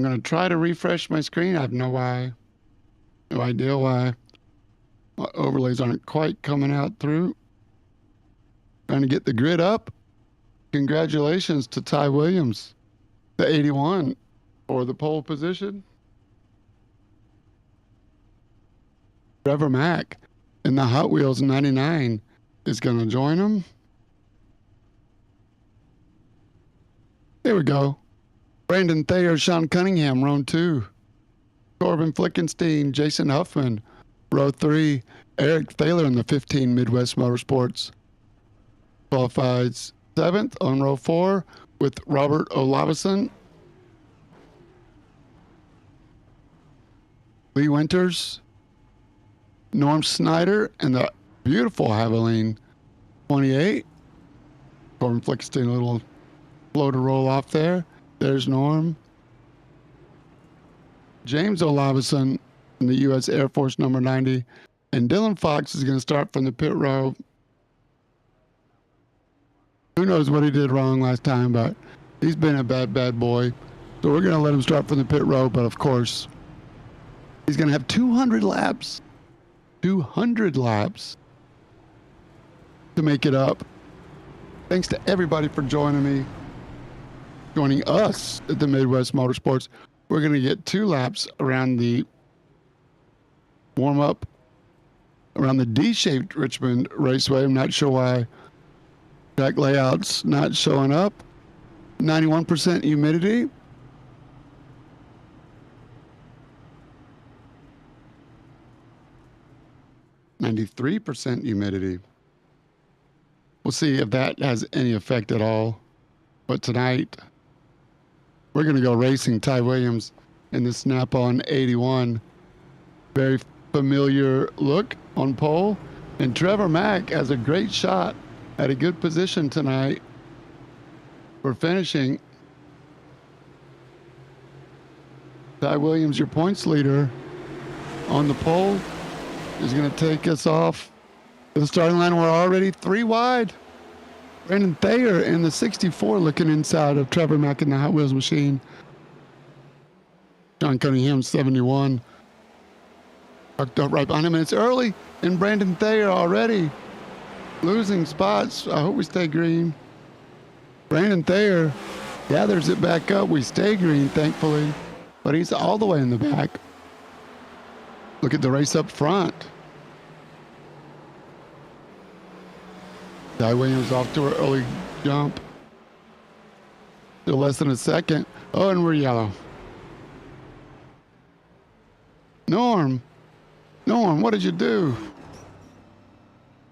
I'm going to try to refresh my screen. I have no idea why my overlays aren't quite coming out through. Trying to get the grid up. Congratulations to Ty Williams, the 81 for the pole position. Trevor Mack in the Hot Wheels 99 is going to join him. There we go. Brandon Thayer, Sean Cunningham, row 2. Corbin Flickenstein, Jason Huffman, row 3. Eric Thaler in the 15 Midwest Motorsports. Qualifies 7th on row 4 with Robert Olavison. Lee Winters, Norm Snyder, and the beautiful Haviline 28. Corbin Flickenstein, a little blow to roll off there. There's Norm. James Olavison in the U.S. Air Force number 90. And Dylan Fox is going to start from the pit row. Who knows what he did wrong last time, but he's been a bad boy. So we're going to let him start from the pit row, but of course, he's going to have 200 laps. 200 laps to make it up. Thanks to everybody for joining us at the Midwest Motorsports. We're going to get 2 laps around the warm-up, around the D-shaped Richmond Raceway. I'm not sure why track layout's not showing up. 91% humidity. (93% humidity). We'll see if that has any effect at all. But tonight, we're going to go racing. Ty Williams in the Snap-on 81. Very familiar look on pole. And Trevor Mack has a great shot at a good position tonight for finishing. Ty Williams, your points leader on the pole, is going to take us off to the starting line. We're already 3 wide. Brandon Thayer in the 64 looking inside of Trevor Mack in the Hot Wheels machine. John Cunningham 71. Tucked up right behind him, and it's early. And Brandon Thayer already losing spots. I hope we stay green. Brandon Thayer gathers it back up. We stay green, thankfully, but he's all the way in the back. Look at the race up front. Ty Williams off to an early jump. Still less than a second. Oh, and we're yellow. Norm, what did you do?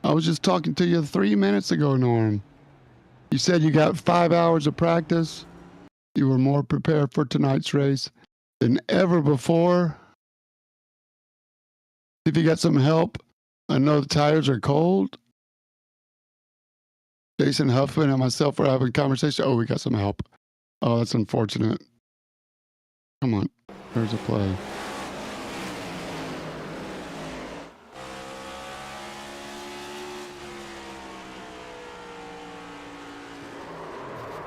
I was just talking to you 3 minutes ago, Norm. You said you got 5 hours of practice. You were more prepared for tonight's race than ever before. If you got some help, I know the tires are cold. Jason Huffman and myself were having a conversation. Oh, we got some help. Oh, that's unfortunate. Come on. There's a play.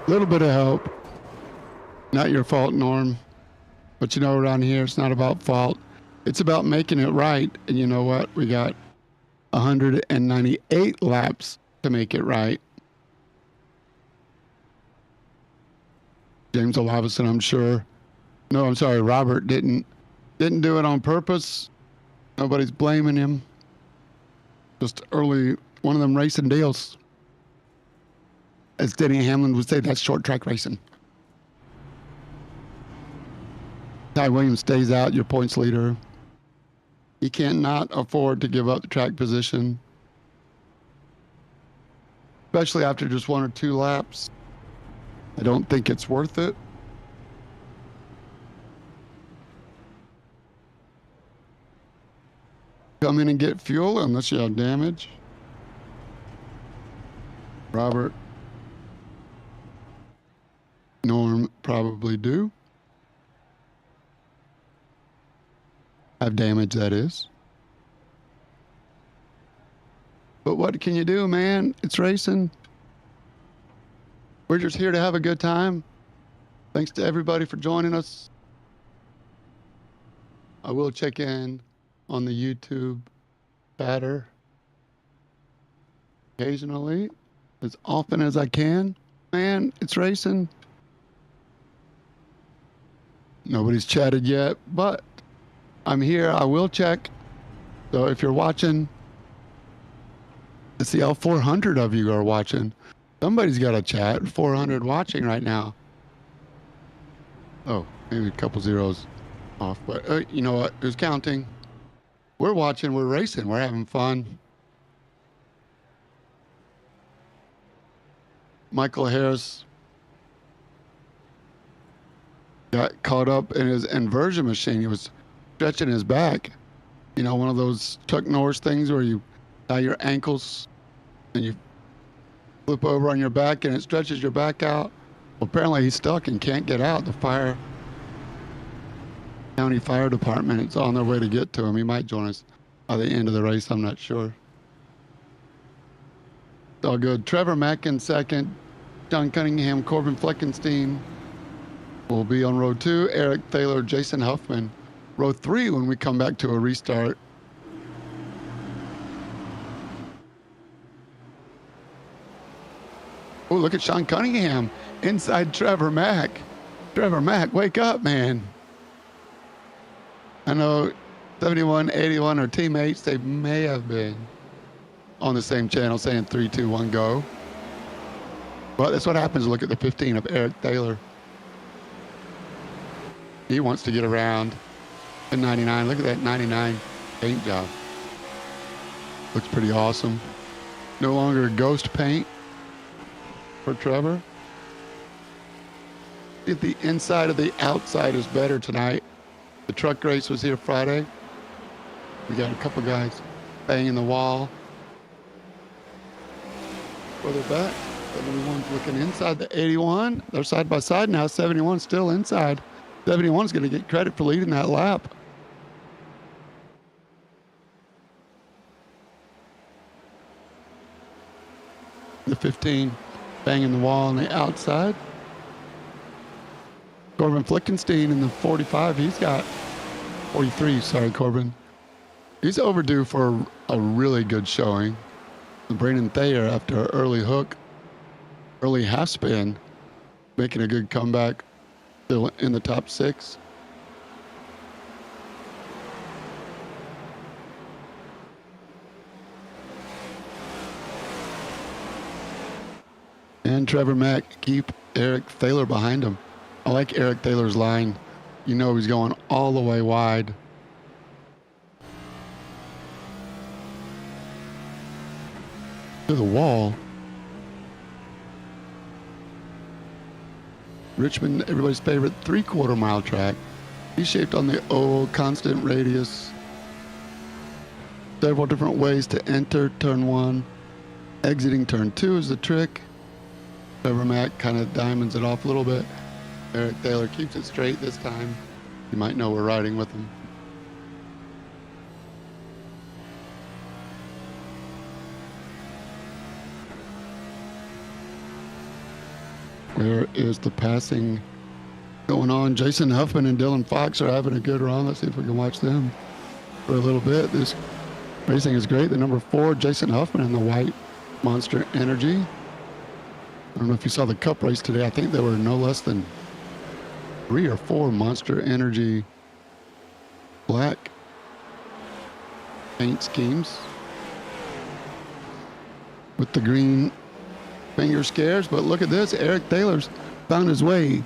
Little bit of help. Not your fault, Norm. But you know, around here, it's not about fault. It's about making it right. And you know what? We got 198 laps to make it right. James Olavison, I'm sure. No, I'm sorry. Robert didn't do it on purpose. Nobody's blaming him. Just early, one of them racing deals. As Denny Hamlin would say, that's short track racing. Ty Williams stays out, your points leader. He cannot afford to give up the track position, especially after just 1 or 2 laps. I don't think it's worth it. Come in and get fuel unless you have damage. Robert, Norm probably do. Have damage, that is. But what can you do, man? It's racing. We're just here to have a good time. Thanks to everybody for joining us. I will check in on the YouTube chatter occasionally, as often as I can. Man, it's racing. Nobody's chatted yet, but I'm here. I will check. So if you're watching, let's see how 400 of you are watching. Somebody's got a chat. 400 watching right now. Oh, maybe a couple zeros off, but you know what? Who's counting? We're watching. We're racing. We're having fun. Michael Harris got caught up in his inversion machine. He was stretching his back. You know, one of those Chuck Norris things where you tie your ankles and you flip over on your back and it stretches your back out. Well, apparently he's stuck and can't get out. The county fire department is on their way to get to him. He might join us by the end of the race. I'm not sure. It's all good. Trevor Mack in second. John Cunningham, Corbin Fleckenstein will be on row 2. Eric Thaler, Jason Huffman. Row 3 when we come back to a restart. Oh, look at Sean Cunningham inside Trevor Mack. Trevor Mack, wake up, man. I know 71, 81 are teammates. They may have been on the same channel saying 3, 2, 1, go. But that's what happens. Look at the 15 of Eric Thaler. He wants to get around the 99. Look at that 99 paint job. Looks pretty awesome. No longer ghost paint for Trevor. If the inside of the outside is better tonight. The truck race was here Friday. We got a couple guys banging the wall. Further back, 71's looking inside the 81. They're side by side now. 71 still inside. 71's going to get credit for leading that lap. The 15 banging the wall on the outside. Corbin Flickenstein in the 45. He's got 43. Sorry, Corbin. He's overdue for a really good showing. Brandon Thayer, after an early hook, early half spin, making a good comeback, still in the top 6. And Trevor Mack keep Eric Thaler behind him. I like Eric Thaler's line. You know he's going all the way wide. To the wall. Richmond, everybody's favorite 3/4 mile track. He's shaped on the oval, constant radius. Several different ways to enter turn 1. Exiting turn 2 is the trick. Trevor Mack kind of diamonds it off a little bit. Eric Thaler keeps it straight this time. You might know we're riding with him. Where is the passing going on? Jason Huffman and Dylan Fox are having a good run. Let's see if we can watch them for a little bit. This racing is great. The number 4, Jason Huffman in the white Monster Energy. I don't know if you saw the Cup race today. I think there were no less than 3 or 4 Monster Energy black paint schemes with the green finger scares. But look at this. Eric Thaler's found his way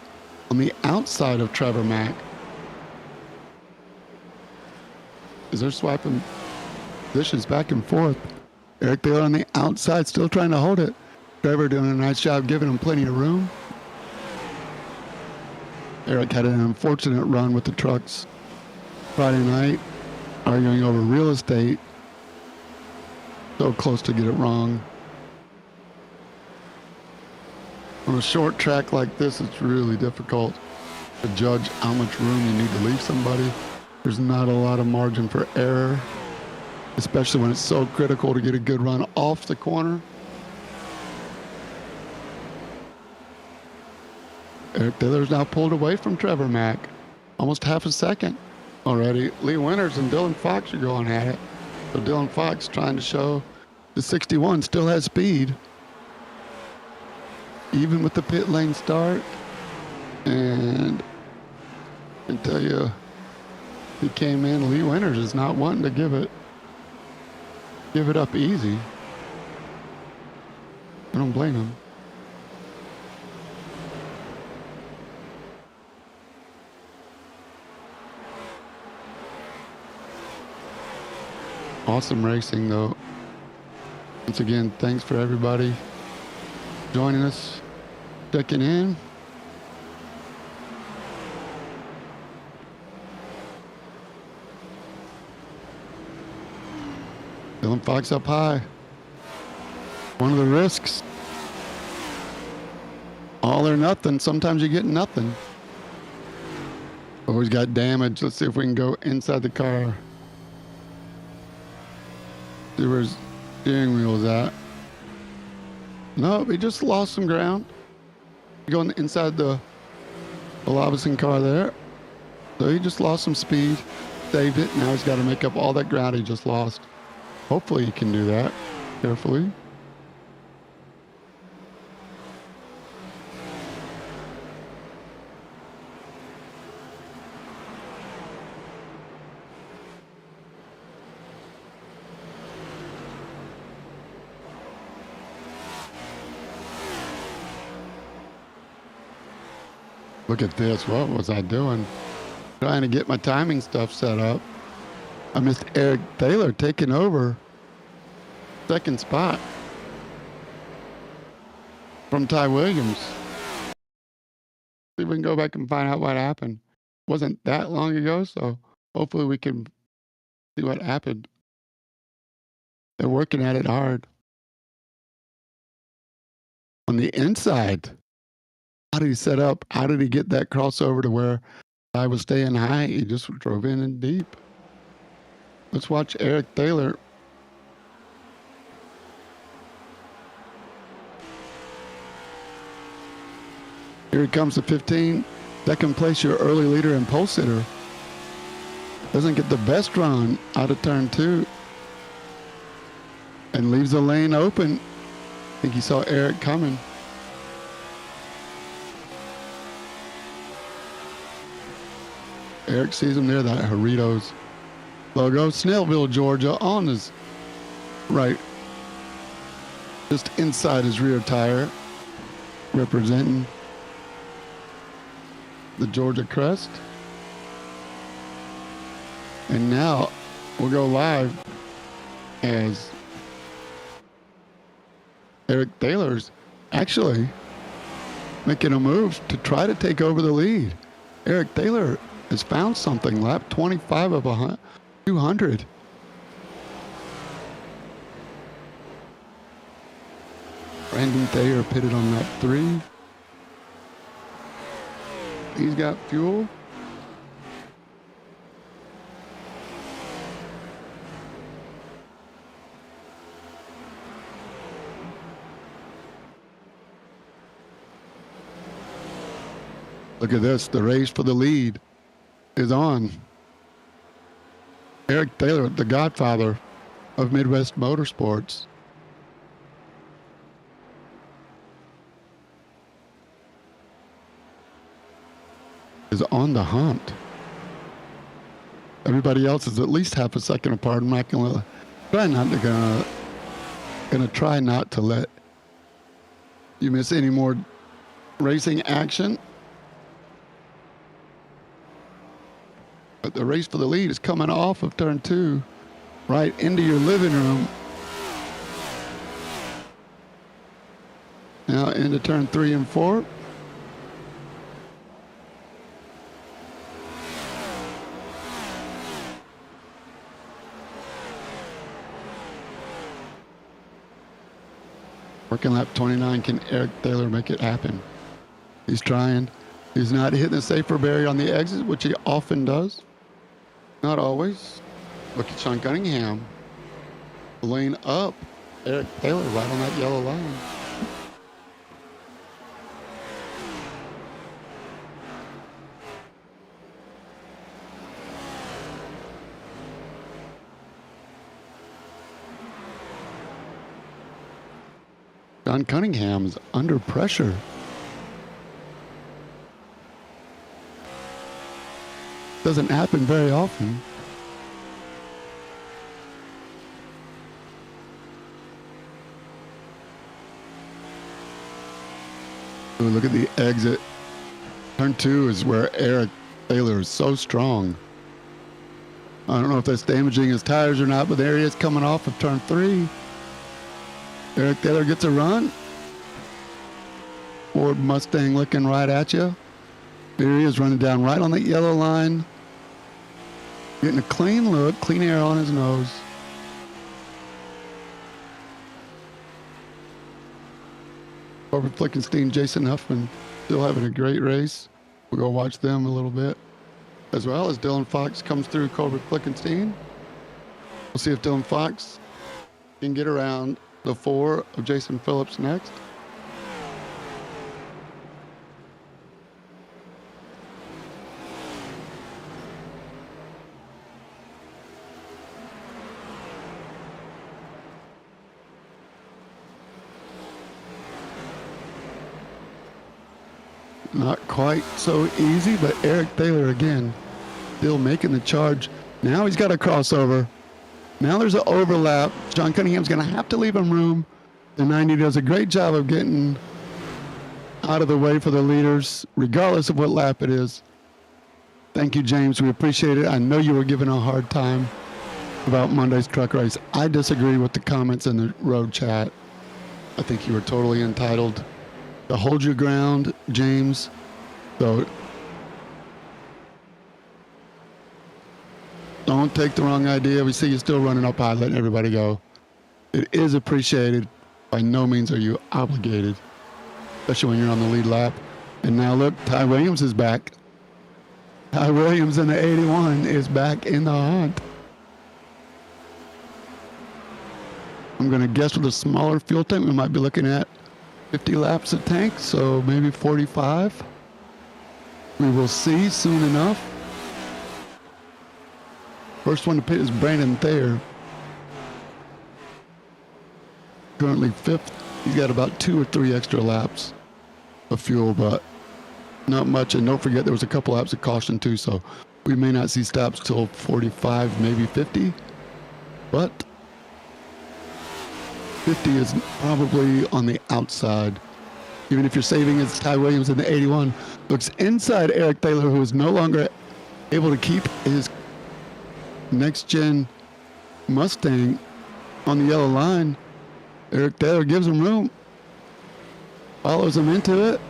on the outside of Trevor Mack. As they're swapping positions back and forth. Eric Thaler on the outside, still trying to hold it. Trevor doing a nice job giving him plenty of room. Eric had an unfortunate run with the trucks Friday night, arguing over real estate. So close to get it wrong. On a short track like this, it's really difficult to judge how much room you need to leave somebody. There's not a lot of margin for error, especially when it's so critical to get a good run off the corner. Eric Thaler's now pulled away from Trevor Mack, almost half a second. already. Lee Winters and Dylan Fox are going at it. So Dylan Fox trying to show the 61 still has speed, even with the pit lane start. And I can tell you, he came in. Lee Winters is not wanting to give it up easy. I don't blame him. Awesome racing, though. Once again, thanks for everybody joining us, checking in. Dylan Fox up high. One of the risks. All or nothing. Sometimes you get nothing. Always got damage. Let's see if we can go inside the car. See where his steering wheel is at. No, we just lost some ground. Going inside the Lobison car there. So he just lost some speed. Saved it. Now he's got to make up all that ground he just lost. Hopefully he can do that carefully. Look at this. What was I doing? Trying to get my timing stuff set up. I missed Eric Taylor taking over second spot from Ty Williams. See if we can go back and find out what happened. Wasn't that long ago, so hopefully we can see what happened. They're working at it hard. On the inside, how did he set up? How did he get that crossover to where I was staying high? He just drove in and deep. Let's watch Eric Taylor. Here he comes to 15. Second place, your early leader and pole sitter. Doesn't get the best run out of turn 2. And leaves the lane open. I think he saw Eric coming. Eric sees him there, that Doritos logo. Snellville, Georgia, on his right, just inside his rear tire, representing the Georgia crest. And now we'll go live as Eric Taylor's actually making a move to try to take over the lead. Eric Taylor has found something. Lap 25 of 200. Brandon Thayer pitted on lap 3. He's got fuel. Look at this. The race for the lead is on. Eric Taylor, the godfather of Midwest Motorsports. Is on the hunt. Everybody else is at least half a second apart. I'm not gonna try not to let you miss any more racing action. But the race for the lead is coming off of turn 2, right into your living room. Now into turn 3 and 4. Working lap 29, can Eric Taylor make it happen? He's trying. He's not hitting the safer barrier on the exit, which he often does. Not always. Look at Sean Cunningham. Lane up. Eric Taylor right on that yellow line. John Cunningham's under pressure. Doesn't happen very often. Ooh, look at the exit. Turn 2 is where Eric Taylor is so strong. I don't know if that's damaging his tires or not, but there he is coming off of turn 3. Eric Taylor gets a run. Ford Mustang looking right at you. There he is running down right on that yellow line. Getting a clean look, clean air on his nose. Corbin Flickenstein, Jason Huffman still having a great race. We'll go watch them a little bit. As well as Dylan Fox comes through Corbin Flickenstein. We'll see if Dylan Fox can get around the 4 of Jason Phillips next. Not quite so easy, but Eric Taylor again, still making the charge. Now he's got a crossover. Now there's an overlap. John Cunningham's going to have to leave him room. The 90 does a great job of getting out of the way for the leaders, regardless of what lap it is. Thank you, James. We appreciate it. I know you were given a hard time about Monday's truck race. I disagree with the comments in the road chat. I think you were totally entitled to hold your ground, James. So don't take the wrong idea. We see you still running up high, letting everybody go. It is appreciated. By no means are you obligated, especially when you're on the lead lap. And now look, Ty Williams is back. Ty Williams in the 81 is back in the hunt. I'm going to guess with a smaller fuel tank, we might be looking at 50 laps of tank, so maybe 45. We will see soon enough. First one to pit is Brandon Thayer. Currently 5th. He's got about 2 or 3 extra laps of fuel, but not much. And don't forget there was a couple laps of caution too, so we may not see stops till 45, maybe 50. But 50 is probably on the outside. Even if you're saving, it's Ty Williams in the 81. Looks inside Eric Taylor, who is no longer able to keep his next-gen Mustang on the yellow line. Eric Taylor gives him room. Follows him into it.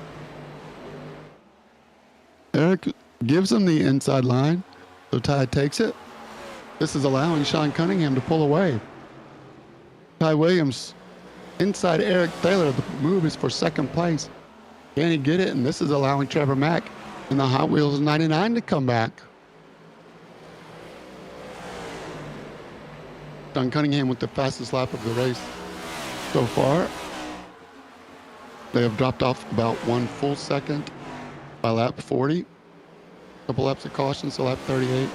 Eric gives him the inside line, so Ty takes it. This is allowing Sean Cunningham to pull away. Ty Williams inside Eric Taylor. The move is for second place. Can he get it? And this is allowing Trevor Mack and the Hot Wheels 99 to come back. Sean Cunningham with the fastest lap of the race so far. They have dropped off about 1 full second by lap 40. A couple laps of caution, so lap 38.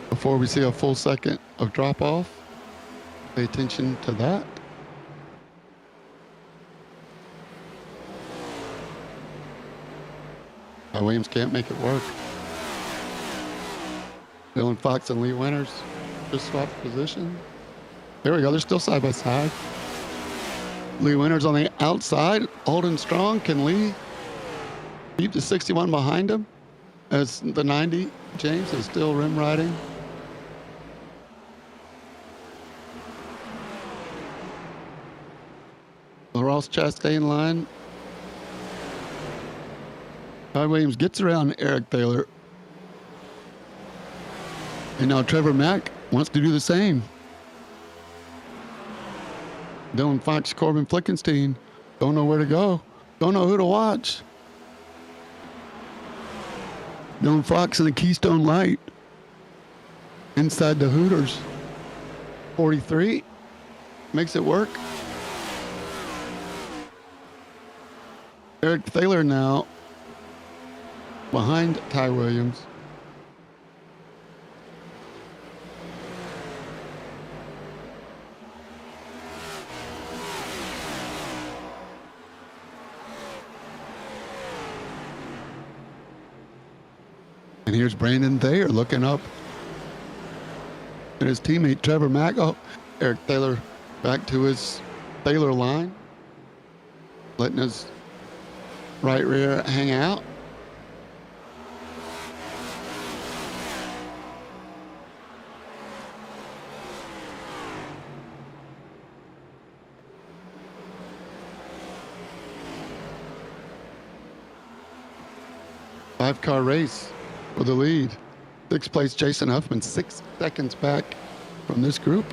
Before we see a full second of drop off. Pay attention to that. Williams can't make it work. Dylan Fox and Lee Winters just swapped position. There we go. They're still side by side. Lee Winters on the outside, holding strong. Can Lee keep the 61 behind him as the 90, James, is still rim riding? The Ross Chastain line. Ty Williams gets around Eric Taylor. And now Trevor Mack wants to do the same. Dylan Fox, Corbin Flickenstein don't know where to go. Don't know who to watch. Dylan Fox in the Keystone Light. Inside the Hooters. 43. Makes it work. Eric Thaler now behind Ty Williams. And here's Brandon Thayer looking up at his teammate Trevor Mack. Oh, Eric Thaler back to his Thaler line, letting his right rear hang out. Five-car race for the lead. Sixth place, Jason Huffman, 6 seconds back from this group.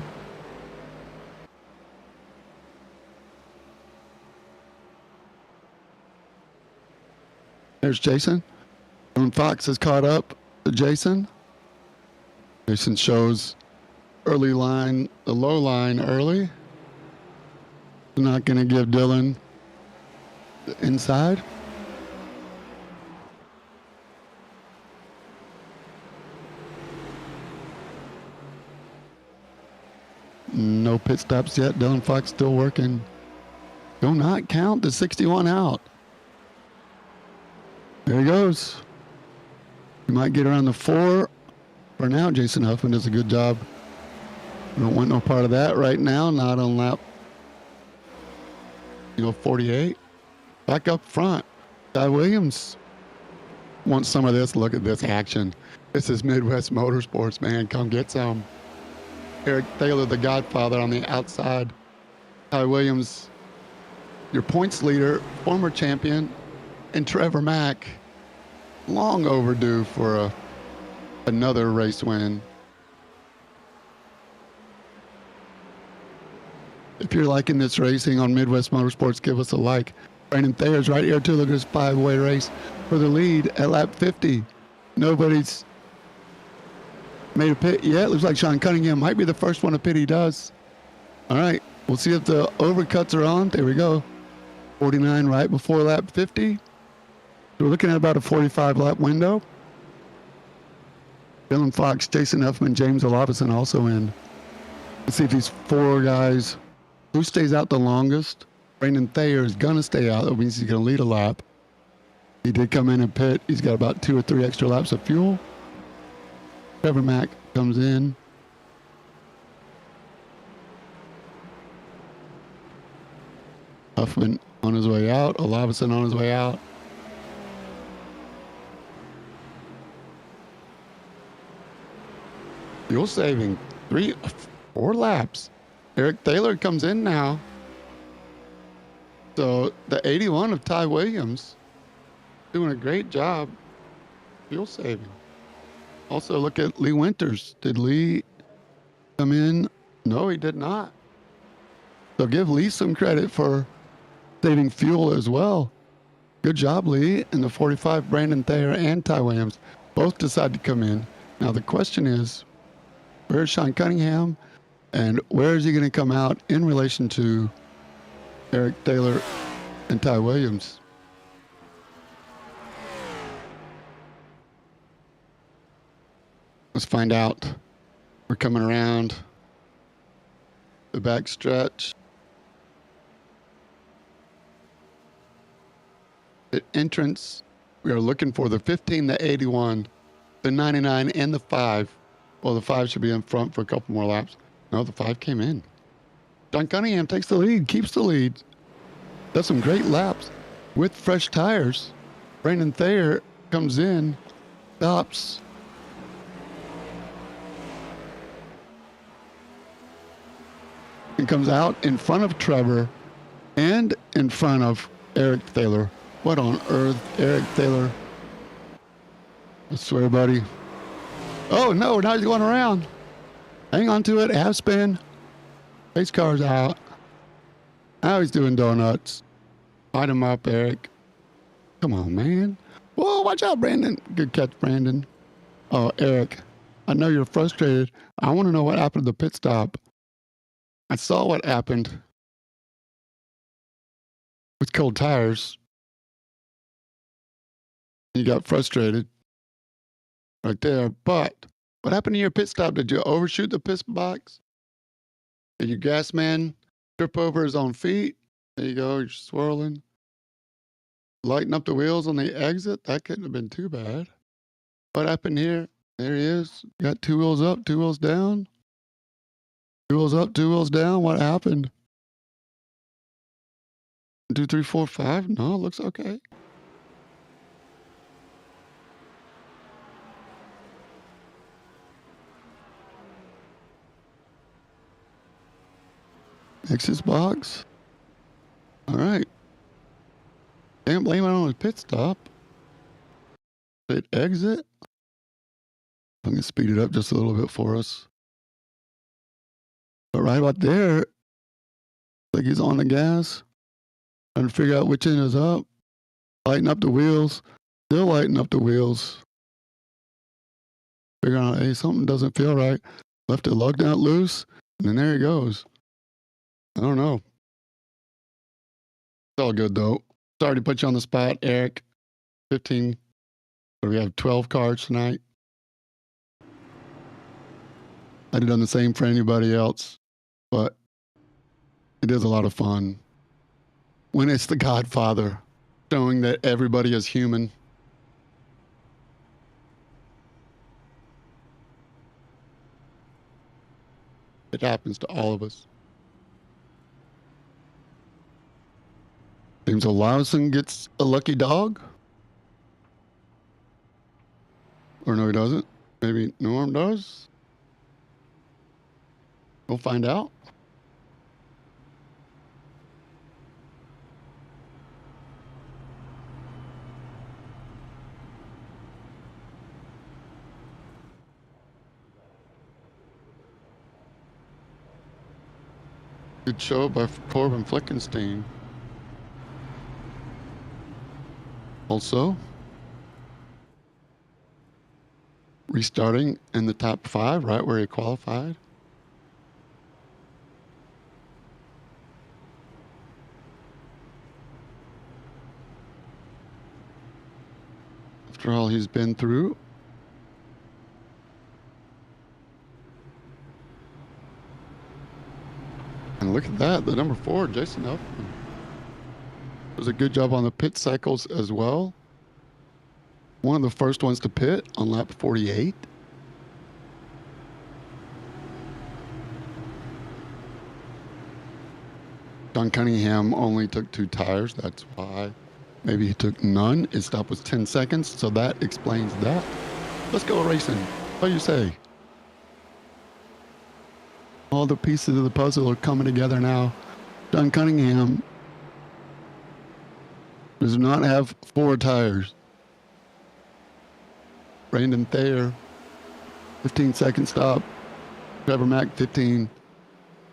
There's Jason. Dylan Fox has caught up to Jason. Jason shows early line, the low line early. Not going to give Dylan the inside. No pit stops yet. Dylan Fox still working. Do not count the 61 out. There he goes. He might get around the 4. For now, Jason Huffman does a good job. Don't want no part of that right now. Not on lap 48. Back up front. Ty Williams wants some of this. Look at this action. This is Midwest Motorsports, man. Come get some. Eric Thaler, the Godfather, on the outside. Ty Williams, your points leader, former champion, and Trevor Mack, long overdue for another race win. If you're liking this racing on Midwest Motorsports, give us a like. Brandon Thayer's right here too. Look at this 5-way race for the lead at lap 50. Nobody's made a pit yet. Looks like Sean Cunningham might be the first one to pit. He does. All right. We'll see if the overcuts are on. There we go. 49 right before lap 50. We're looking at about a 45 lap window. Dylan Fox, Jason Huffman, James Olafison also in. Let's see if these 4 guys, who stays out the longest. Brandon Thayer is going to stay out. That means he's going to lead a lap. He did come in and pit. He's got about 2 or 3 extra laps of fuel. Trevor Mack comes in. Huffman on his way out. Olafison on his way out. Fuel saving 4 laps. Eric Thaler comes in now. So the 81 of Ty Williams doing a great job fuel saving. Also look at Lee Winters. Did Lee come in? No, he did not. So give Lee some credit for saving fuel as well. Good job, Lee. And the 45, Brandon Thayer and Ty Williams both decide to come in. Now the question is, where's Sean Cunningham? And where is he going to come out in relation to Eric Thaler and Ty Williams? Let's find out. We're coming around the back stretch. At entrance, we are looking for the 15, the 81, the 99, and the 5. Well, the 5 should be in front for a couple more laps. No, the 5 came in. John Cunningham takes the lead, keeps the lead. Does some great laps with fresh tires. Brandon Thayer comes in, stops. And comes out in front of Trevor and in front of Eric Thaler. What on earth, Eric Thaler? I swear, buddy. Oh, no, now he's going around. Hang on to it, half spin. Pace car's out. Now he's doing donuts. Light him up, Eric. Come on, man. Whoa, watch out, Brandon. Good catch, Brandon. Oh, Eric, I know you're frustrated. I want to know what happened to the pit stop. I saw what happened with cold tires. You got frustrated right there. But what happened to your pit stop? Did you overshoot the pit box? Did your gas man trip over his own feet? There you go. You're swirling. Lighten up the wheels on the exit. That couldn't have been too bad. What happened here? There he is. Got 2 wheels up, 2 wheels down. 2 wheels up, 2 wheels down. What happened? 2, 3, 4, 5. No, looks okay. Exit box. All right. Can't blame it on his pit stop. Pit exit. I'm going to speed it up just a little bit for us. But right about there, like he's on the gas, trying to figure out which end is up. Lighten up the wheels. Still lighten up the wheels. Figuring out, hey, something doesn't feel right. Left it lug nut loose, and then there he goes. I don't know. It's all good, though. Sorry to put you on the spot, Eric. 15. But we have 12 cars tonight. I'd have done the same for anybody else, but it is a lot of fun when it's the Godfather showing that everybody is human. It happens to all of us. Seems Lawson gets a lucky dog. Or no, he doesn't. Maybe Norm does. We'll find out. Good show by Corbin Flickenstein. Also, restarting in the top 5, right where he qualified. After all he's been through. And look at that, the number 4, Jason Elfman. Does a good job on the pit cycles as well. One of the first ones to pit on lap 48. John Cunningham only took 2 tires, that's why. Maybe he took none. His stop was 10 seconds, so that explains that. Let's go racing. What do you say? All the pieces of the puzzle are coming together now. John Cunningham does not have 4 tires. Brandon Thayer, 15-second stop. Trevor Mack, 15.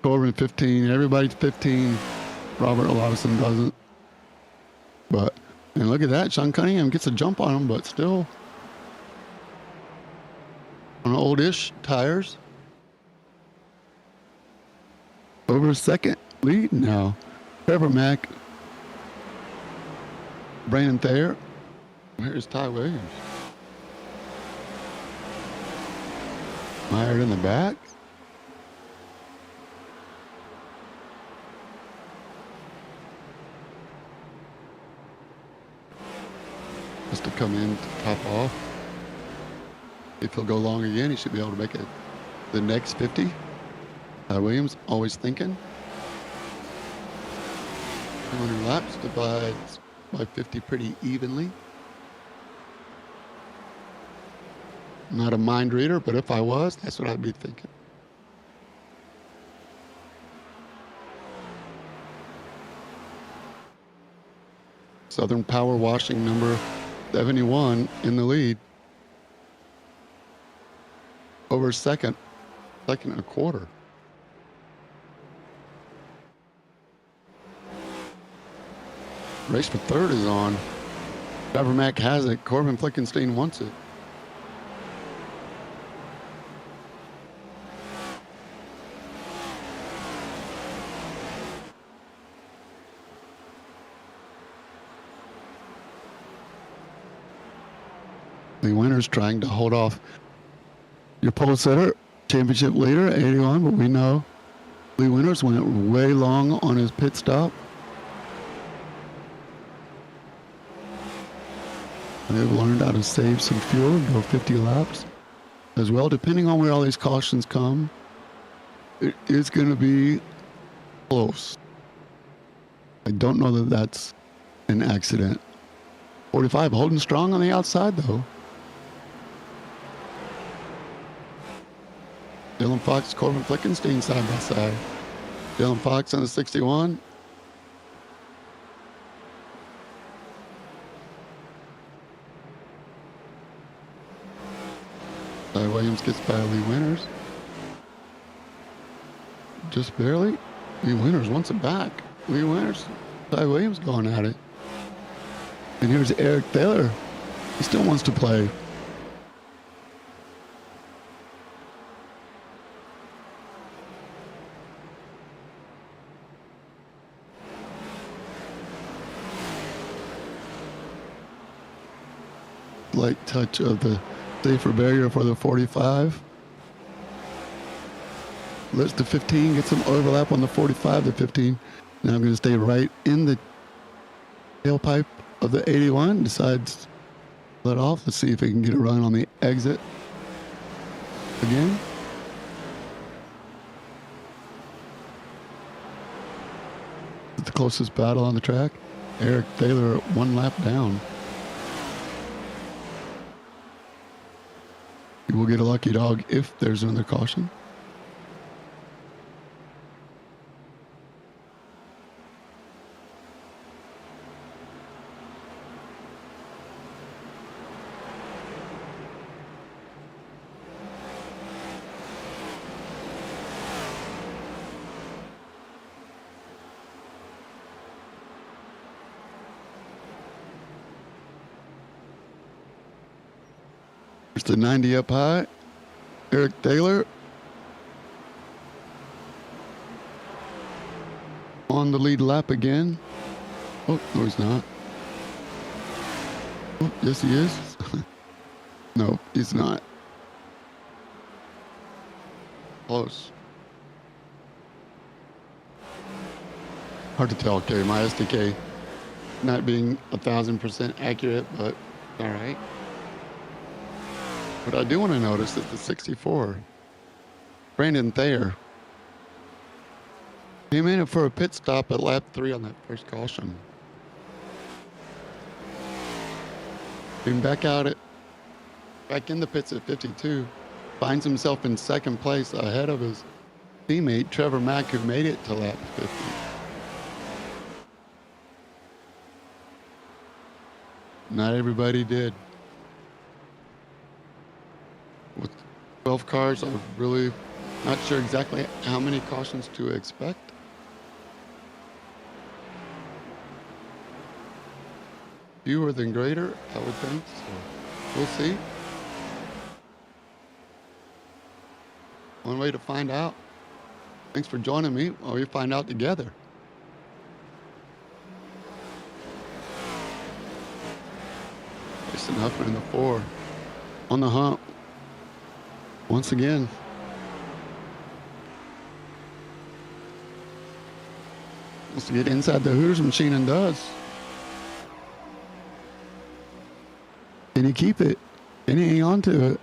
Corbin, 15. Everybody's 15. Robert Lawson doesn't. But, and look at that. Sean Cunningham gets a jump on him, but still on oldish tires. Over a second lead now. Trevor Mack, Brandon Thayer. Here's Ty Williams. Mired in the back. Just to come in to top off. If he'll go long again, he should be able to make it the next 50. Ty Williams always thinking. 200 laps divides by 50 pretty evenly. I'm not a mind reader, but if I was, that's what I'd be thinking. Southern Power Washing number 71 in the lead. Over second and a quarter. Race for third is on. Trevor Mack has it. Corbin Flickenstein wants it. The winner's trying to hold off your pole setter, championship leader, 81, but we know Lee Winters went way long on his pit stop. They've learned how to save some fuel and go 50 laps as well. Depending on where all these cautions come, it is going to be close. I don't know that that's an accident. 45 holding strong on the outside, though. Dylan Fox, Corbin Flickenstein side by side. Dylan Fox on the 61. Ty Williams gets by Lee Winters. Just barely. Lee Winters wants it back. Lee Winters, Ty Williams going at it. And here's Eric Thaler. He still wants to play. Light touch of the safer barrier for the 45. Lets the 15 get some overlap on the 45 to 15. Now I'm going to stay right in the tailpipe of the 81. Decides to let off. Let's see if he can get a run on the exit again. It's the closest battle on the track. Eric Thaler 1 lap down. He will get a lucky dog if there's another caution. There's the 90 up high. Eric Thaler on the lead lap again. Oh, no, he's not. Oh, yes, he is. No, he's not. Close. Hard to tell, okay, my SDK not being 1,000% accurate, but all right. What I do want to notice is the 64. Brandon Thayer came in for a pit stop at lap 3 on that first caution. Came back in the pits at 52. Finds himself in second place ahead of his teammate Trevor Mack, who made it to lap 50. Not everybody did. With 12 cars, I'm really not sure exactly how many cautions to expect. Fewer than greater, I would think. So we'll see. One way to find out. Thanks for joining me while we find out together. Jason Huffman in the 4. On the hump. Once again. Wants to get inside the Hooters machine and does. Can he keep it? Can he hang on to it?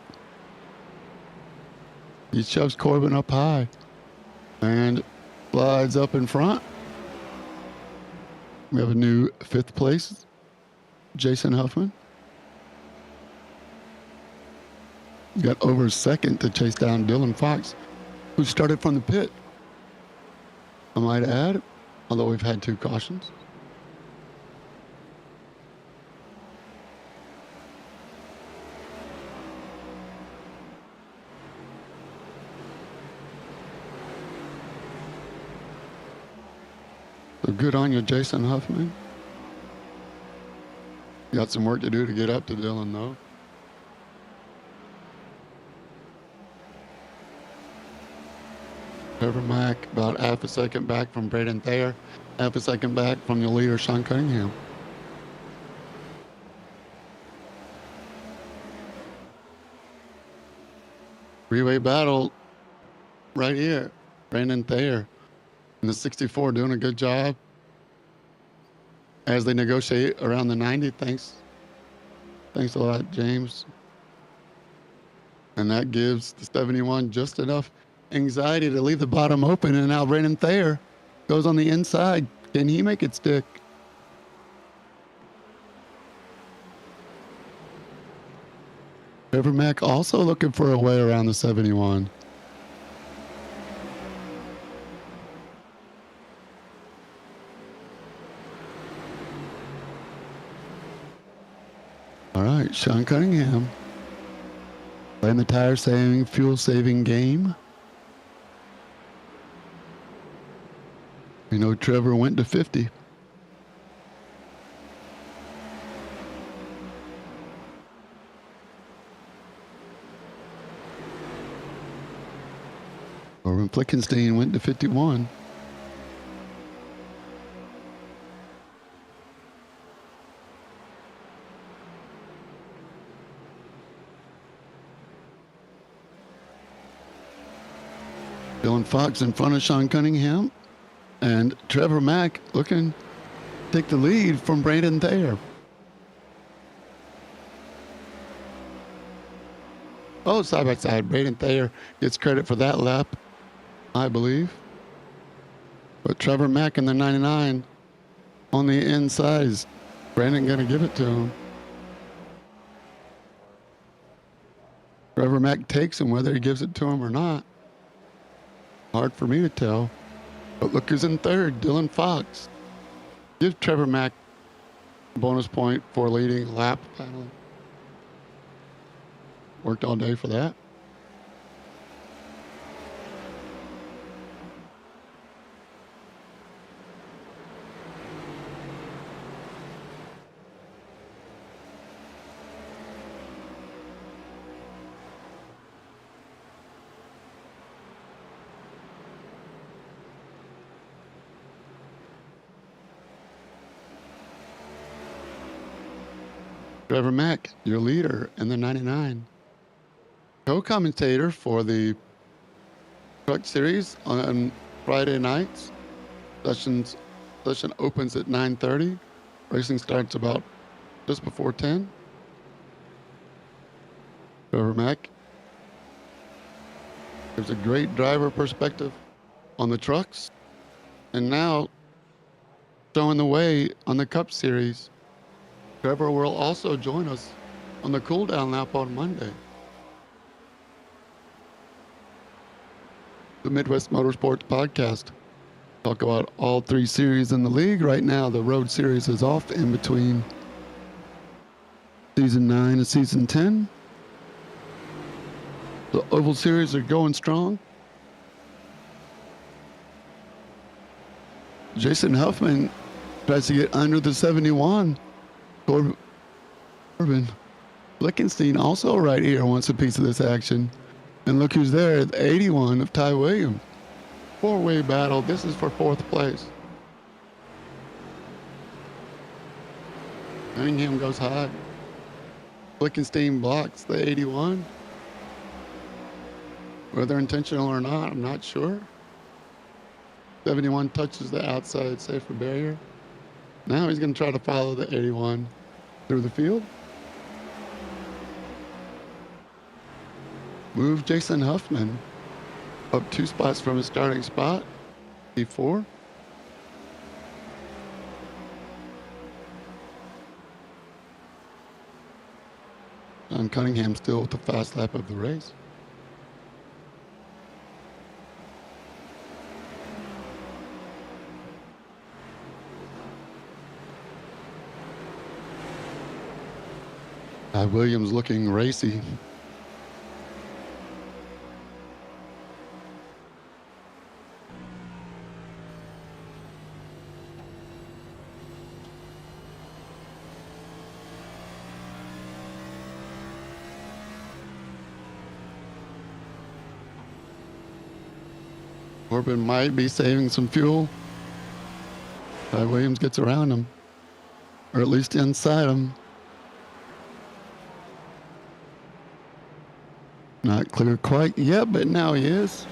He shoves Corbin up high and slides up in front. We have a new 5th place, Jason Huffman. Got over second to chase down Dylan Fox, who started from the pit. I might add, although we've had 2 cautions. So good on you, Jason Huffman. Got some work to do to get up to Dylan, though. Trevor Mack about half a second back from Braden Thayer, half a second back from the leader, Sean Cunningham. Three-way battle right here. Brandon Thayer and the 64 doing a good job as they negotiate around the 90. Thanks Thanks a lot, James. And that gives the 71 just enough anxiety to leave the bottom open. And now Brandon Thayer goes on the inside. Can he make it stick? Trevor Mack also looking for a way around the 71. All right, Sean Cunningham playing the tire saving, fuel saving game. You know, Trevor went to 50. Orban Flickenstein went to 51. Dylan Fox in front of Sean Cunningham. And Trevor Mack looking to take the lead from Brandon Thayer. Oh, side by side. Brandon Thayer gets credit for that lap, I believe. But Trevor Mack in the 99 on the inside. Is Brandon going to give it to him? Trevor Mack takes him, whether he gives it to him or not. Hard for me to tell. But look who's in third, Dylan Fox. Give Trevor Mack a bonus point for leading lap penalty. Worked all day for that. Trevor Mack, your leader in the 99. Co-commentator for the Truck Series on Friday nights. Session opens at 9:30. Racing starts about just before 10. Trevor Mack gives a great driver perspective on the trucks. And now showing the way on the Cup Series. Trevor will also join us on the cool down lap on Monday. The Midwest Motorsports Podcast. Talk about all three series in the league. Right now, the Road Series is off in between Season 9 and Season 10. The Oval Series are going strong. Jason Huffman tries to get under the 71. Orban Flickenstein also right here wants a piece of this action. And look who's there at 81 of Ty Williams. Four-way battle. This is for fourth place. Cunningham goes high. Flickenstein blocks the 81. Whether intentional or not, I'm not sure. 71 touches the outside safer barrier. Now he's going to try to follow the 81 through the field. Move Jason Huffman up 2 spots from his starting spot. P4. John Cunningham still with the fast lap of the race. Williams looking racy. Orban might be saving some fuel. Williams gets around him, or at least inside him. Not clear quite yet, but now he is.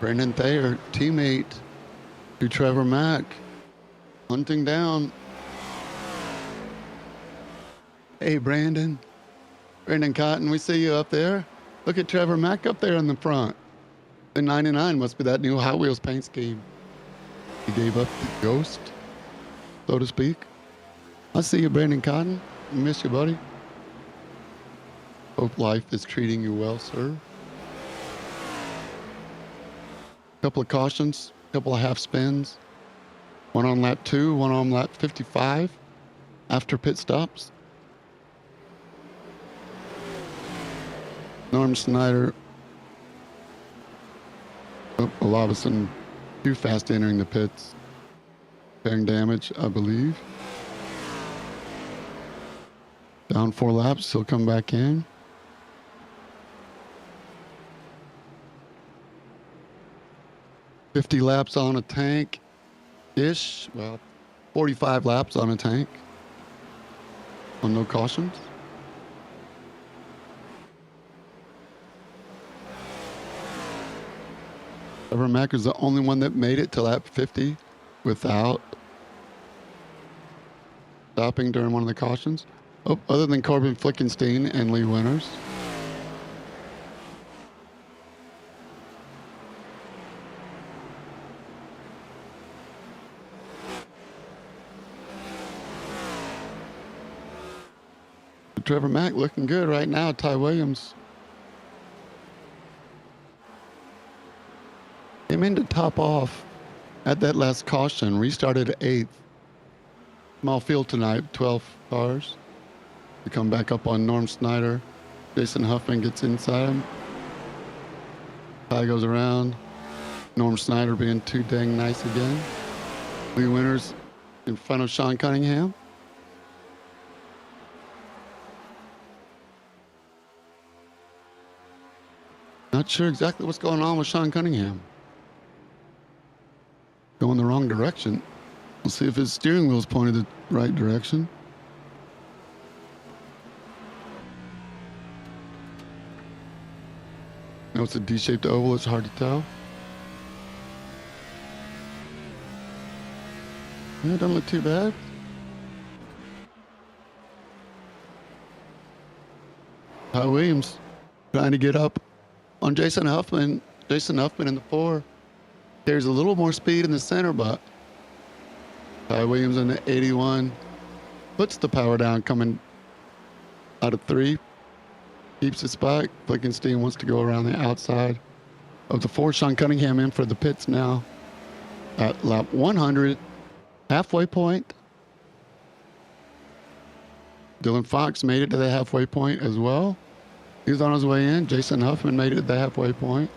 Brandon Thayer, teammate to Trevor Mack, hunting down. Hey, Brandon. Brandon Cotton, we see you up there. Look at Trevor Mack up there in the front. The 99 must be that new Hot Wheels paint scheme. He gave up the ghost, so to speak. I see you, Brandon Cotton. I miss you, buddy. Hope life is treating you well, sir. Couple of cautions, couple of half spins. One on lap 2, one on lap 55 after pit stops. Norm Snyder. Oh, Olavison too fast entering the pits. Bearing damage, I believe. Down 4 laps, he'll come back in. $50 laps on a tank-ish. Well, 45 laps on a tank. On no cautions. Trevor Mack is the only one that made it to lap 50 without stopping during one of the cautions. Oh, other than Corbin Flickenstein and Lee Winters. Trevor Mack looking good right now. Ty Williams came in to top off at that last caution. Restarted 8th. Small field tonight, 12 cars. We come back up on Norm Snyder. Jason Huffman gets inside him. Ty goes around. Norm Snyder being too dang nice again. Lee Winters in front of Sean Cunningham. Not sure exactly what's going on with Sean Cunningham. Going the wrong direction. We'll see if his steering wheel's pointed the right direction. Now it's a D-shaped oval, it's hard to tell. Yeah, don't look too bad. Ty Williams trying to get up on Jason Huffman. Jason Huffman in the 4. There's a little more speed in the center, but Ty Williams in the 81 puts the power down coming out of 3. Keeps the spot. Flickenstein wants to go around the outside of the 4. Sean Cunningham in for the pits now at lap 100. Halfway point. Dylan Fox made it to the halfway point as well. He's on his way in. Jason Huffman made it to the halfway point.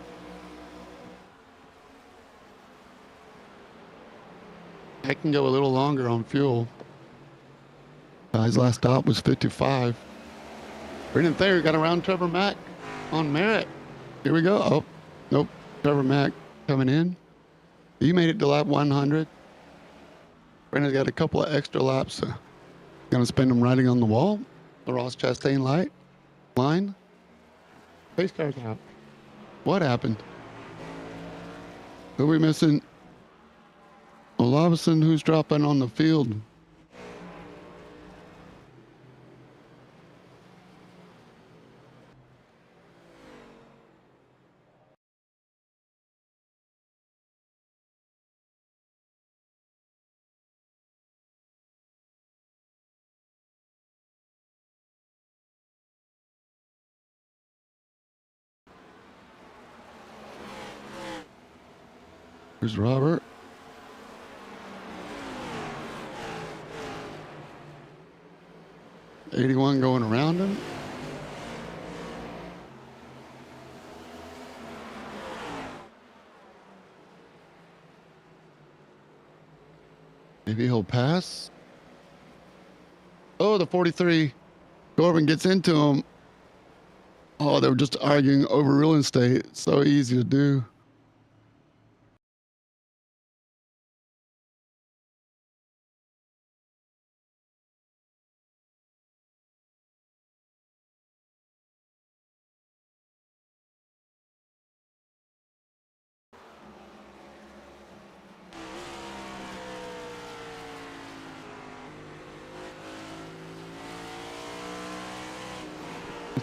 I can go a little longer on fuel. His last stop was 55. Brendan Thayer got around Trevor Mack on merit. Here we go. Oh, nope. Trevor Mack coming in. He made it to lap 100. Brendan's got a couple of extra laps. Gonna spend them riding on the wall. The Ross Chastain line. Pace car's out. What happened? Who are we missing? Olavison, who's dropping on the field. Here's Robert. '81 going around him. Maybe he'll pass. Oh, the 43. Corbin gets into him. Oh, they were just arguing over real estate. So easy to do.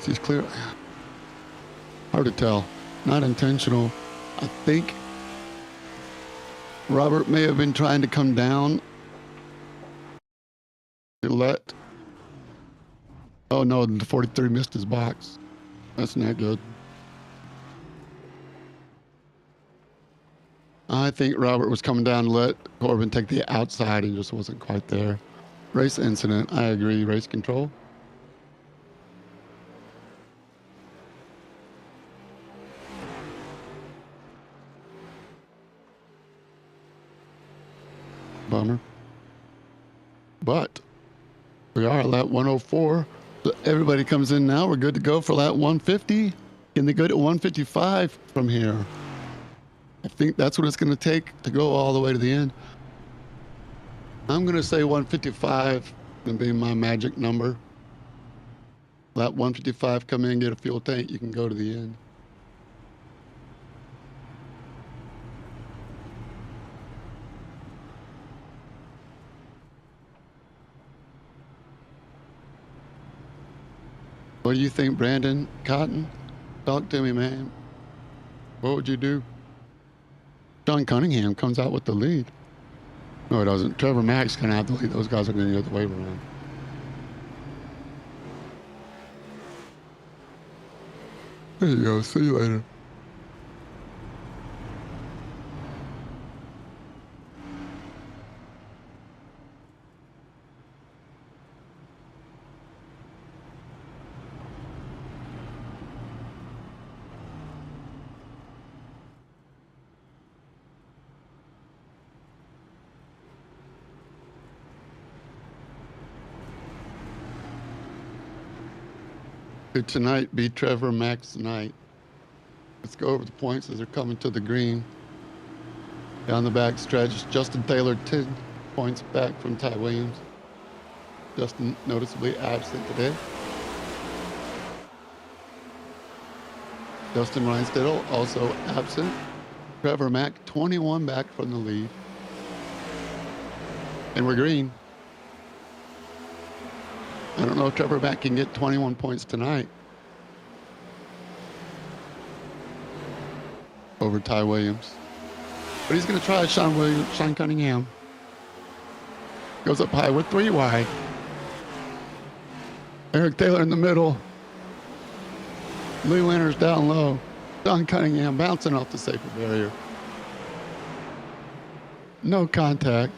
He's clear. Hard to tell. Not intentional. I think Robert may have been trying to come down. Oh no, the 43 missed his box. That's not good. I think Robert was coming down to let Corbin take the outside. He just wasn't quite there. Race incident. I agree. Race control. Bummer. But we are at lap 104. So everybody comes in now. We're good to go for lap 150. Can they go to 155 from here? I think that's what it's going to take to go all the way to the end. I'm going to say 155 and be my magic number. Lap 155, come in, get a fuel tank. You can go to the end. What do you think, Brandon Cotton? Talk to me, man. What would you do? John Cunningham comes out with the lead. No, it doesn't. Trevor Mack's going to have the lead. Those guys are going to get the wave around. There you go. See you later. Tonight, beat Trevor Max tonight. Let's go over the points as they're coming to the green. Down the back stretch, Justin Taylor 10 points back from Ty Williams. Justin noticeably absent today. Justin Reinstedel also absent. Trevor Mack 21 back from the lead. And we're green. I don't know if Trevor Mack can get 21 points tonight over Ty Williams. But he's going to try Sean Cunningham. Goes up high with 3 wide. Eric Taylor in the middle. Lee Winters down low. Sean Cunningham bouncing off the safety barrier. No contact.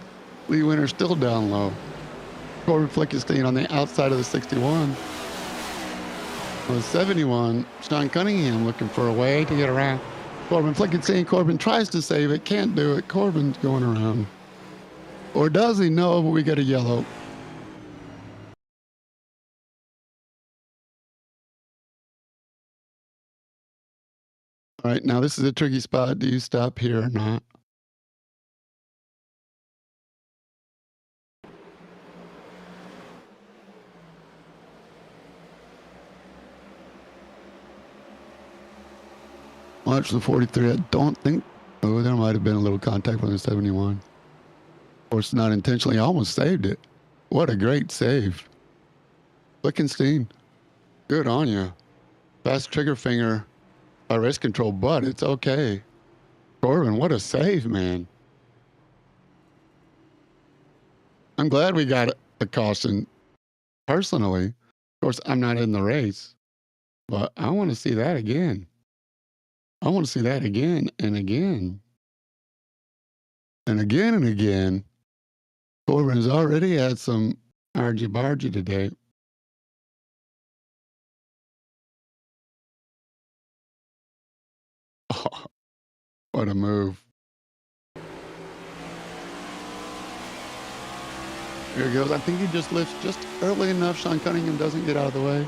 Lee Winters still down low. Corbin Flickenstein on the outside of the 61. On the 71, Sean Cunningham looking for a way to get around. Corbin Flickenstein. Corbin tries to save it, can't do it. Corbin's going around. Or does he? No, but we get a yellow. All right, now this is a tricky spot. Do you stop here or not? Watch the 43. I don't think. Oh, there might have been a little contact on the 71. Of course, not intentionally. Almost saved it. What a great save. Flickenstein, good on you. Fast trigger finger by race control, but it's okay. Corbin, what a save, man. I'm glad we got a caution. Personally, of course, I'm not in the race, but I want to see that again. I want to see that again and again. And again and again. Corbin's already had some argy-bargy today. Oh, what a move. Here he goes. I think he just lifts just early enough. Sean Cunningham doesn't get out of the way.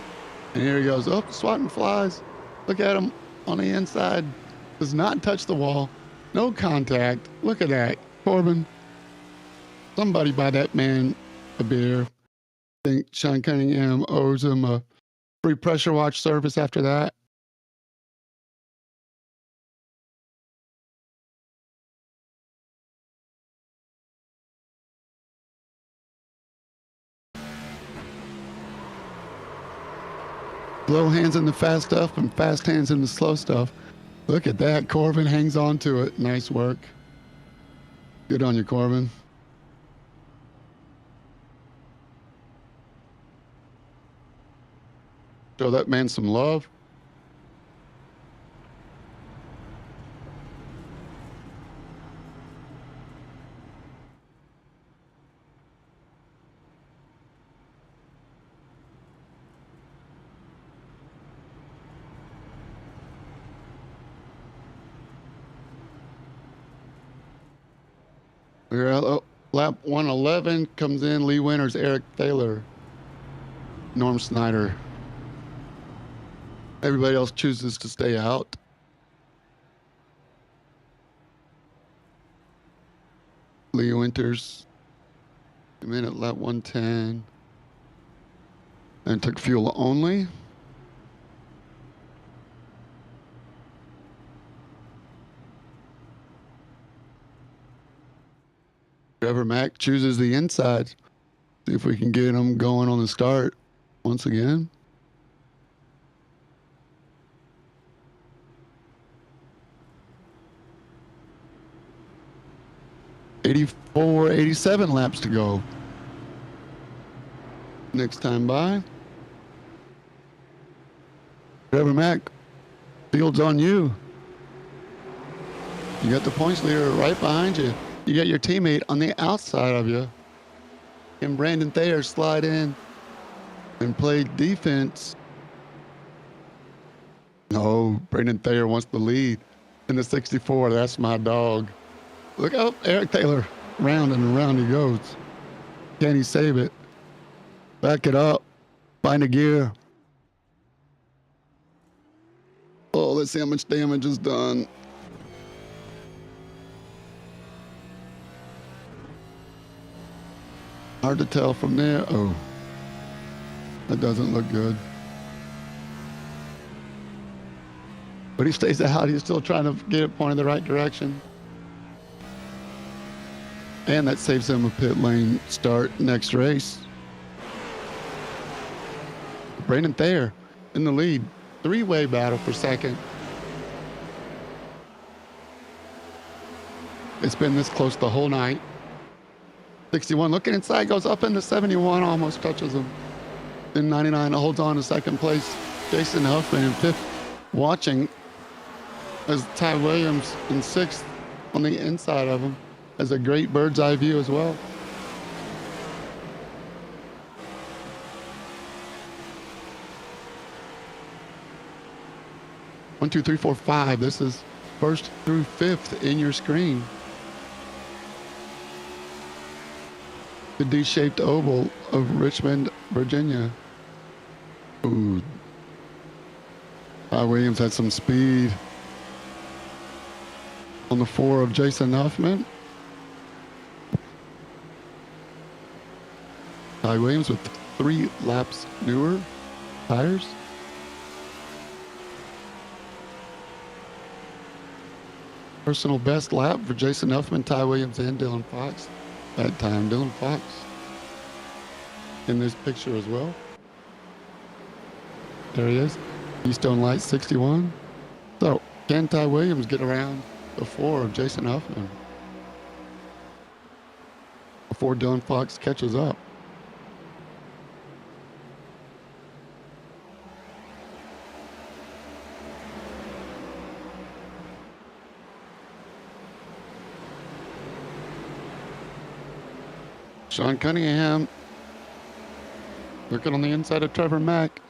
And here he goes. Oh, swatting flies. Look at him on the inside. Does not touch the wall. No contact. Look at that. Corbin, somebody buy that man a beer. I think Sean Cunningham owes him a free pressure watch service after that. slow hands in the fast stuff and fast hands in the slow stuff. Look at that. Corbin hangs on to it. Nice work. Good on you, Corbin. Show that man some love. We're at lap 111, comes in Lee Winters, Eric Thaler, Norm Snyder. Everybody else chooses to stay out. Lee Winters came in at lap 110 and took fuel only. Trevor Mack chooses the inside. See if we can get him going on the start once again. '84, 87 laps to go. Next time by. Trevor Mack, field's on you. You got the points leader right behind you. You got your teammate on the outside of you. And Brandon Thayer slide in and play defense. No, Brandon Thayer wants the lead in the 64. That's my dog. Look out, Eric Taylor. Round and around he goes. Can he save it? Back it up. Find a gear. Oh, let's see how much damage is done. Hard to tell from there. Oh, that doesn't look good. But he stays out. He's still trying to get it pointed the right direction. And that saves him a pit lane start next race. Brandon Thayer in the lead. Three-way battle for second. It's been this close the whole night. 61 looking inside, goes up into 71, almost touches him. Then 99 holds on to second place. Jason Huffman in fifth, watching as Ty Williams in sixth on the inside of him. Has a great bird's eye view as well. One, two, three, four, five. This is first through fifth in your screen. The D-shaped oval of Richmond, Virginia. Ooh. Ty Williams had some speed on the four of Jason Huffman. Ty Williams with 3 laps newer tires. Personal best lap for Jason Huffman, Ty Williams, and Dylan Fox. That time, Dylan Fox in this picture as well. There he is. Keystone Light 61. So, can Ty Williams get around the 4 of Jason Huffman before Dylan Fox catches up? Sean Cunningham looking on the inside of Trevor Mack.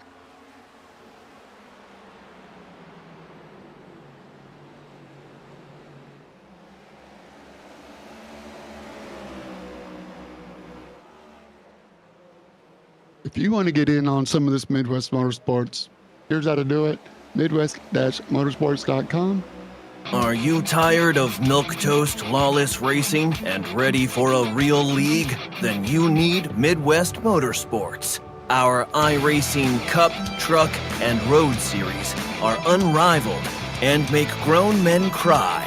If you want to get in on some of this Midwest Motorsports, here's how to do it. Midwest-motorsports.com. Are you tired of milquetoast lawless racing and ready for a real league? Then you need Midwest Motorsports. Our iRacing Cup, Truck, and Road series are unrivaled and make grown men cry.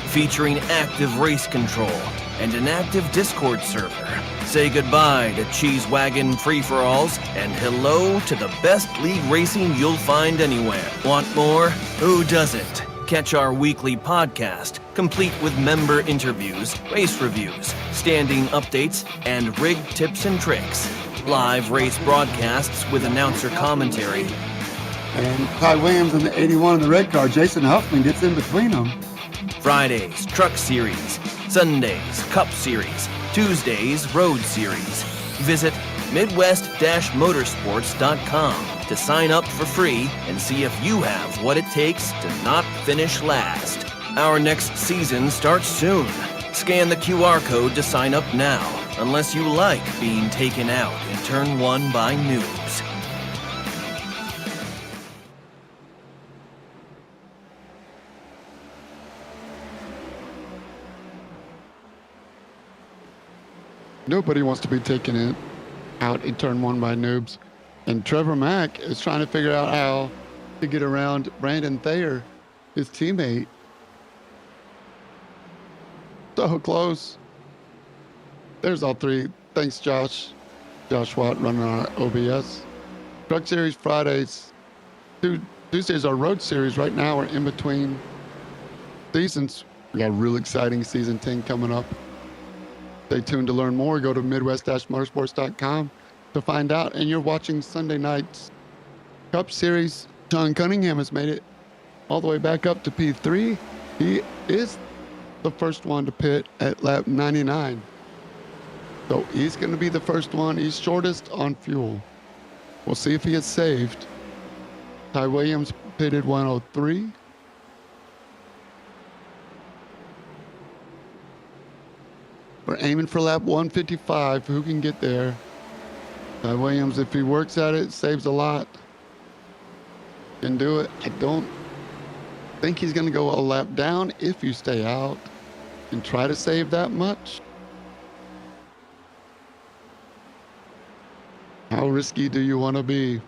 Featuring active race control and an active Discord server, Say goodbye to cheese wagon free-for-alls and hello to the best league racing you'll find anywhere. Want more? Who doesn't? Catch our weekly podcast, complete with member interviews, race reviews, standing updates, and rig tips and tricks. Live race broadcasts with announcer commentary. And Ty Williams in the 81 in the red car. Jason Huffman gets in between them. Fridays, Truck Series. Sundays, Cup Series. Tuesdays, Road Series. Visit Midwest-Motorsports.com to sign up for free and see if you have what it takes to not finish last. Our next season starts soon. Scan the QR code to sign up now, unless you like being taken out in Turn 1 by noobs. Nobody wants to be taken in, out in Turn 1 by noobs. And Trevor Mack is trying to figure out how to get around Brandon Thayer, his teammate. So close. There's all three. Thanks, Josh. Josh Watt running our OBS. Truck Series Fridays. Tuesdays are Road Series. Right now we're in between seasons. We got a real exciting Season 10 coming up. Stay tuned to learn more. Go to Midwest-Motorsports.com to find out. And you're watching Sunday night's Cup Series. John Cunningham has made it all the way back up to P3. He is the first one to pit at lap 99. So he's going to be the first one. He's shortest on fuel. We'll see if he is saved. Ty Williams pitted 103. We're aiming for lap 155. Who can get there? Ty Williams, if he works at it, saves a lot. Can do it. I don't think he's going to go a lap down if you stay out and try to save that much. How risky do you want to be?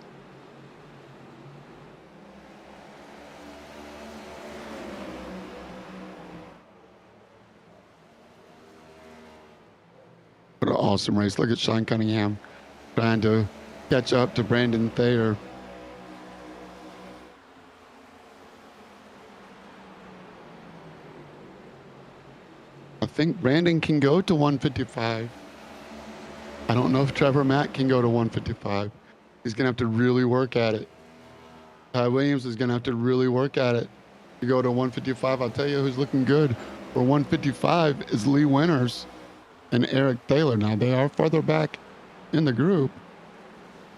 What an awesome race. Look at Sean Cunningham trying to catch up to Brandon Thayer. I think Brandon can go to 155. I don't know if Trevor Mack can go to 155. He's going to have to really work at it. Ty Williams is going to have to really work at it to go to 155. I'll tell you who's looking good for 155 is Lee Winters and Eric Taylor. Now, they are farther back in the group,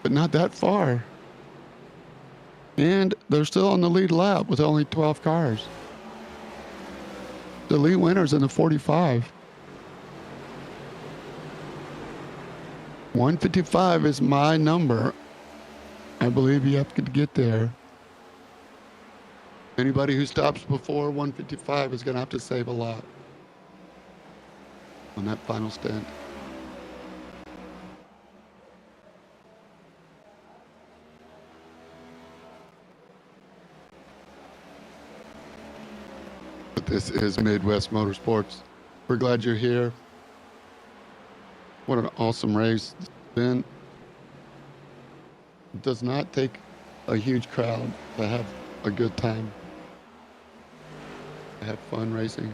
but not that far. And they're still on the lead lap with only 12 cars. The Lee Winters in the 45. 155 is my number. I believe you have to get there. Anybody who stops before 155 is going to have to save a lot on that final stint. But this is Midwest Motorsports. We're glad you're here. What an awesome race it's been. It does not take a huge crowd to have a good time, to have fun racing.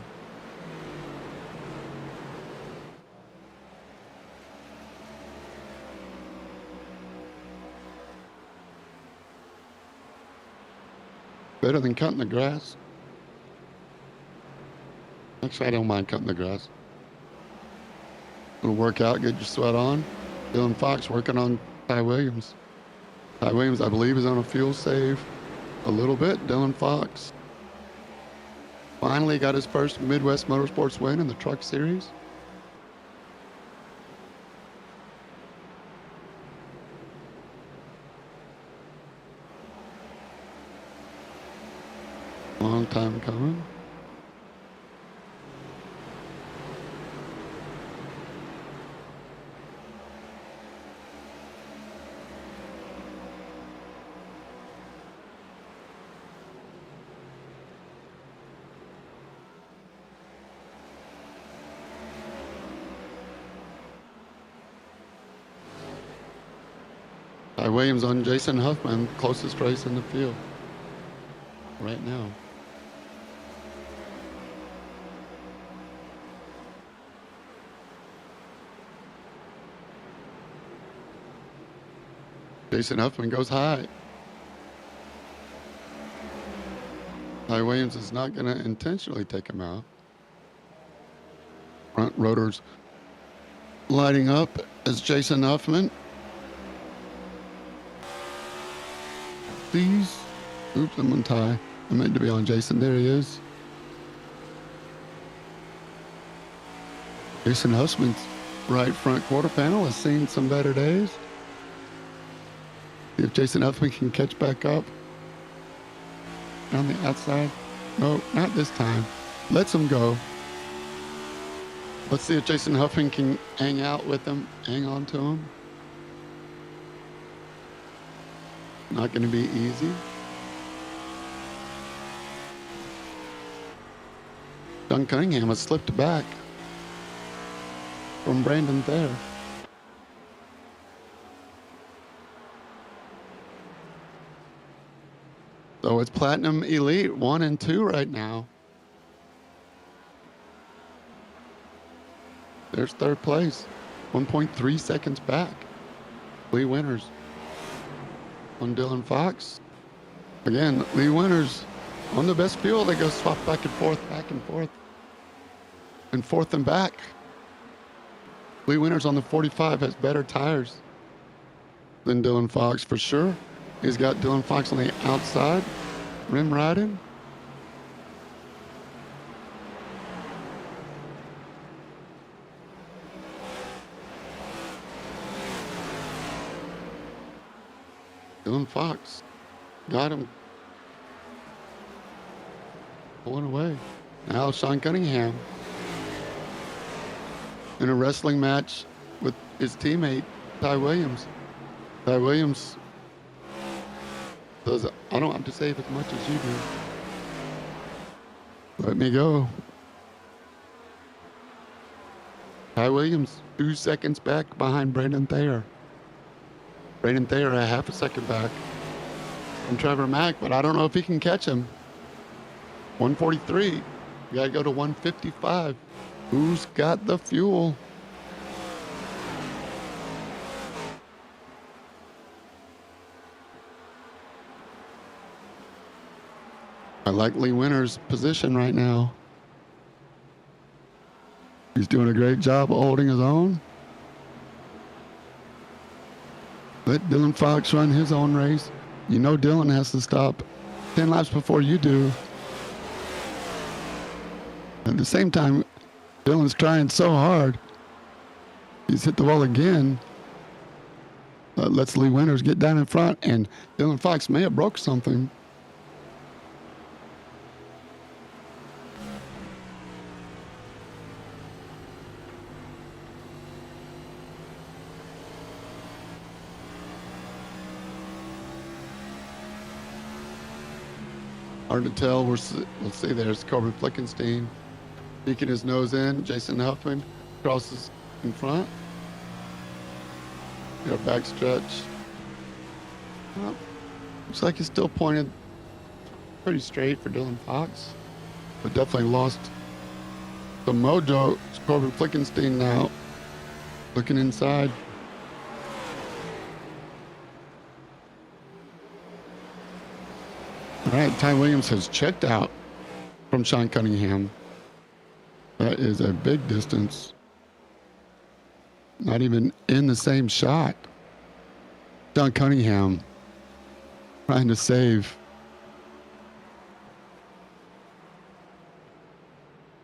Better than cutting the grass. Actually, I don't mind cutting the grass. Little workout, get your sweat on. Dylan Fox working on Ty Williams. Ty Williams, I believe, is on a fuel save a little bit. Dylan Fox finally got his first Midwest Motorsports win in the Truck Series. Long time coming. Ty Williams on Jason Huffman, closest race in the field right now. Jason Huffman goes high. Ty Williams is not going to intentionally take him out. Front rotors lighting up as Jason Huffman. Please. Oops, I'm on Ty. I meant to be on Jason. There he is. Jason Huffman's right front quarter panel has seen some better days. See if Jason Huffman can catch back up. On the outside. No, not this time. Lets him go. Let's see if Jason Huffman can hang out with him, hang on to him. Not going to be easy. John Cunningham has slipped back from Brandon Thayer. So it's Platinum Elite 1 and 2 right now. There's third place, 1.3 seconds back. Lee Winters on Dylan Fox. Again, Lee Winters on the best fuel. They go swap back and forth, and forth and back. Lee Winters on the 45 has better tires than Dylan Fox for sure. He's got Dylan Fox on the outside, rim riding. Dylan Fox got him pulling away. Now Sean Cunningham in a wrestling match with his teammate Ty Williams. Ty Williams says, I don't have to save as much as you do. Let me go. Ty Williams 2 seconds back behind Brandon Thayer. Brandon Thayer a half a second back from Trevor Mack, but I don't know if he can catch him. 143. You gotta go to 155. Who's got the fuel? I like Lee Winters' position right now. He's doing a great job holding his own. Let Dylan Fox run his own race. You know Dylan has to stop 10 laps before you do. At the same time, Dylan's trying so hard. He's hit the wall again. Lets Lee Winters get down in front, and Dylan Fox may have broke something. Hard to tell. We'll see. There's Corbin Flickenstein peeking his nose in. Jason Huffman crosses in front. Got a back stretch. Well, looks like he's still pointed pretty straight for Dylan Fox, but definitely lost the mojo. It's Corbin Flickenstein now looking inside. All right, Ty Williams has checked out from Sean Cunningham. That is a big distance. Not even in the same shot. Sean Cunningham trying to save.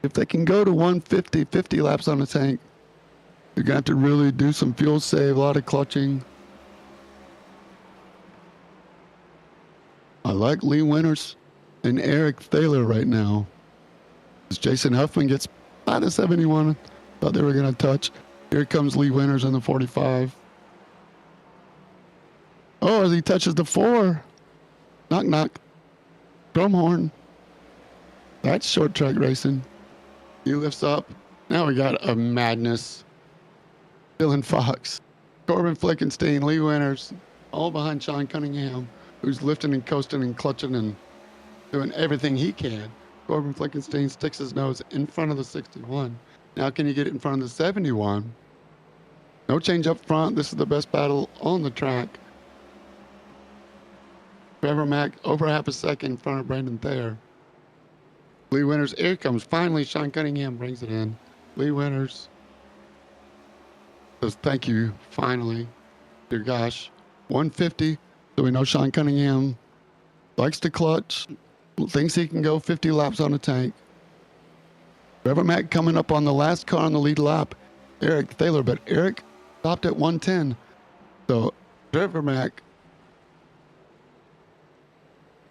If they can go to 150, 50 laps on the tank, you're going to have to really do some fuel save, a lot of clutching. I like Lee Winters and Eric Thaler right now. As Jason Huffman gets by the 71, thought they were going to touch. Here comes Lee Winters in the 45. Oh, as he touches the 4. Knock, knock. Drum horn. That's short track racing. He lifts up. Now we got a madness. Dylan Fox, Corbin Flickenstein, Lee Winters all behind Sean Cunningham, who's lifting and coasting and clutching and doing everything he can. Corbin Flickenstein sticks his nose in front of the 61. Now can he get it in front of the 71? No change up front. This is the best battle on the track. Trevor Mack over half a second in front of Brandon Thayer. Lee Winters, here he comes. Finally, Sean Cunningham brings it in. Lee Winters says, thank you, finally. Dear gosh, 150. So we know Sean Cunningham likes to clutch, thinks he can go 50 laps on a tank. Trevor Mack coming up on the last car on the lead lap, Eric Thaler, but Eric stopped at 110. So Trevor Mack,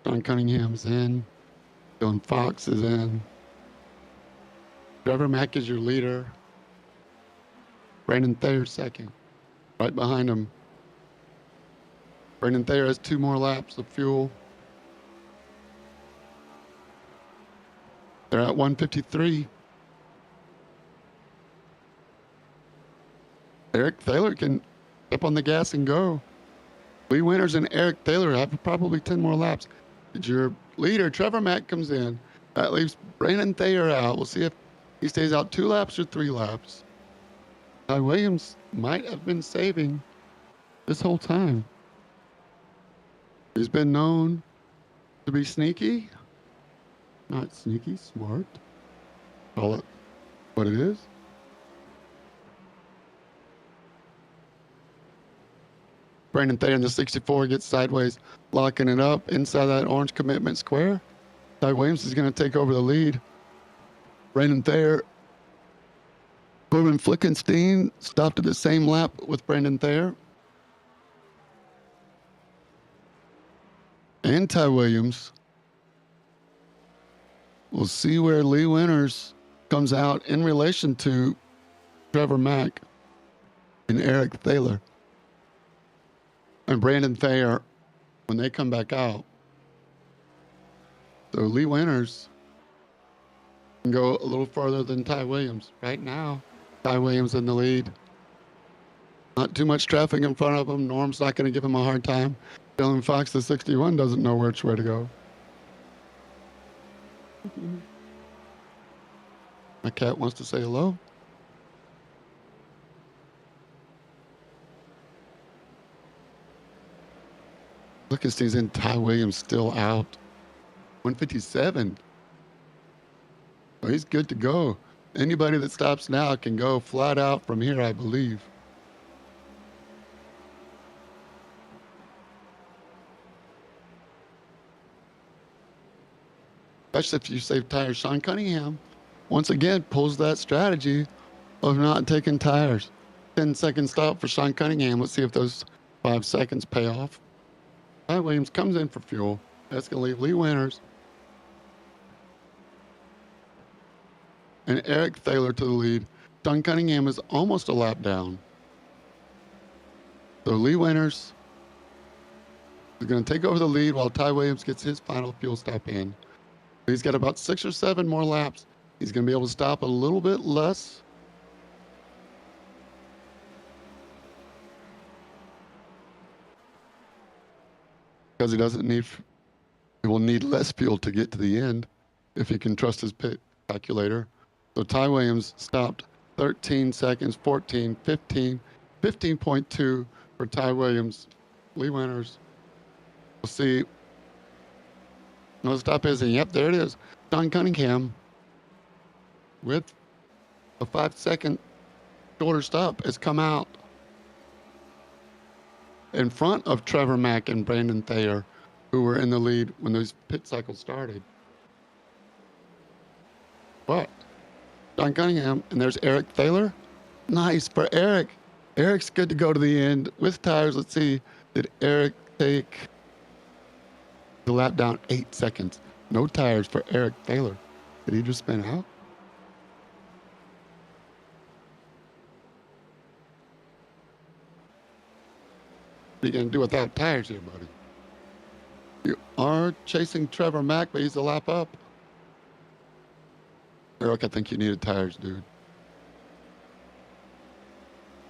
Sean Cunningham's in, Dylan Fox is in. Trevor Mack is your leader. Brandon Thayer second, right behind him. Brandon Thayer has 2 more laps of fuel. They're at 153. Eric Thaler can step on the gas and go. Lee Winters and Eric Thaler have probably 10 more laps. Your leader, Trevor Mack, comes in. That leaves Brandon Thayer out. We'll see if he stays out 2 laps or 3 laps. Ty Williams might have been saving this whole time. He's been known to be sneaky. Not sneaky, smart. Call it what it is. Brandon Thayer in the 64 gets sideways, locking it up inside that orange commitment square. Ty Williams is going to take over the lead. Brandon Thayer, Corbin Flickenstein stopped at the same lap with Brandon Thayer. And Ty Williams. We'll see where Lee Winters comes out in relation to Trevor Mack and Eric Thaler. And Brandon Thayer when they come back out. So Lee Winters can go a little farther than Ty Williams. Right now, Ty Williams in the lead. Not too much traffic in front of him. Norm's not going to give him a hard time. Dylan Fox, the 61, doesn't know which way to go. My cat wants to say hello. Look, he's in. Ty Williams still out. 157. Well, he's good to go. Anybody that stops now can go flat out from here, I believe. Especially if you save tires. Sean Cunningham, once again, pulls that strategy of not taking tires. 10-second stop for Sean Cunningham. Let's see if those 5 seconds pay off. Ty Williams comes in for fuel. That's going to leave Lee Winters and Eric Thaler to the lead. Sean Cunningham is almost a lap down. So Lee Winters is going to take over the lead while Ty Williams gets his final fuel stop in. He's got about 6 or 7 more laps. He's going to be able to stop a little bit less. Because he doesn't need, he will need less fuel to get to the end if he can trust his pit calculator. So Ty Williams stopped 13 seconds, 14, 15, 15.2 for Ty Williams. Lee Winters. We'll see. No stop is he? Yep, there it is. Sean Cunningham with a 5-second shorter stop has come out in front of Trevor Mack and Brandon Thayer, who were in the lead when those pit cycles started. But Sean Cunningham, and there's Eric Thaler. Nice for Eric. Eric's good to go to the end with tires. Let's see, did Eric take the lap down 8 seconds? No tires for Eric Thaler. Did he just spin out? What are you going to do without tires here, buddy? You are chasing Trevor Mack, but he's a lap up. Eric, I think you needed tires, dude.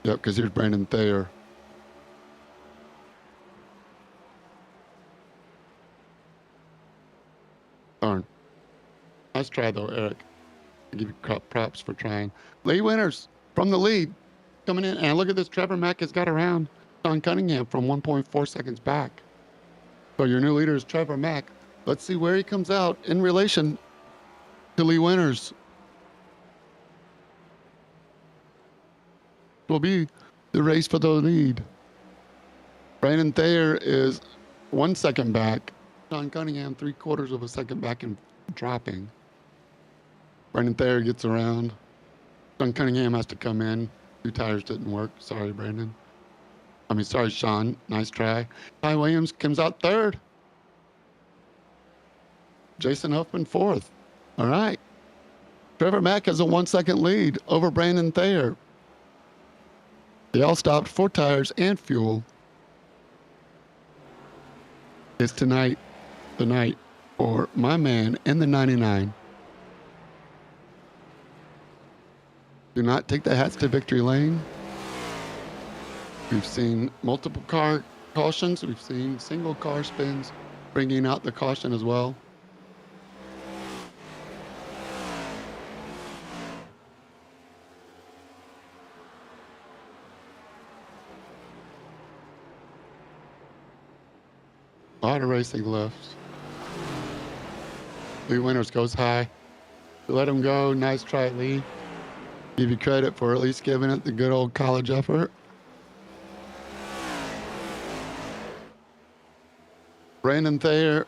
Yep, because here's Brandon Thayer. Darn. Nice try, though, Eric. I give you props for trying. Lee Winters from the lead coming in. And look at this. Trevor Mack has got around Sean Cunningham from 1.4 seconds back. So your new leader is Trevor Mack. Let's see where he comes out in relation to Lee Winters. Will be the race for the lead. Brandon Thayer is 1 second back. Sean Cunningham 3/4 of a second back and dropping. Brandon Thayer gets around. Sean Cunningham has to come in. 2 tires didn't work. Sorry, Brandon. Sorry, Sean. Nice try. Ty Williams comes out 3rd. Jason Huffman 4th. All right. Trevor Mack has a 1 second lead over Brandon Thayer. They all stopped for tires and fuel. It's tonight, the night for my man in the 99. Do not take the hats to victory lane. We've seen multiple car cautions. We've seen single car spins, bringing out the caution as well. A lot of racing left. Lee Winters goes high. Let him go. Nice try, Lee. Give you credit for at least giving it the good old college effort. Brandon Thayer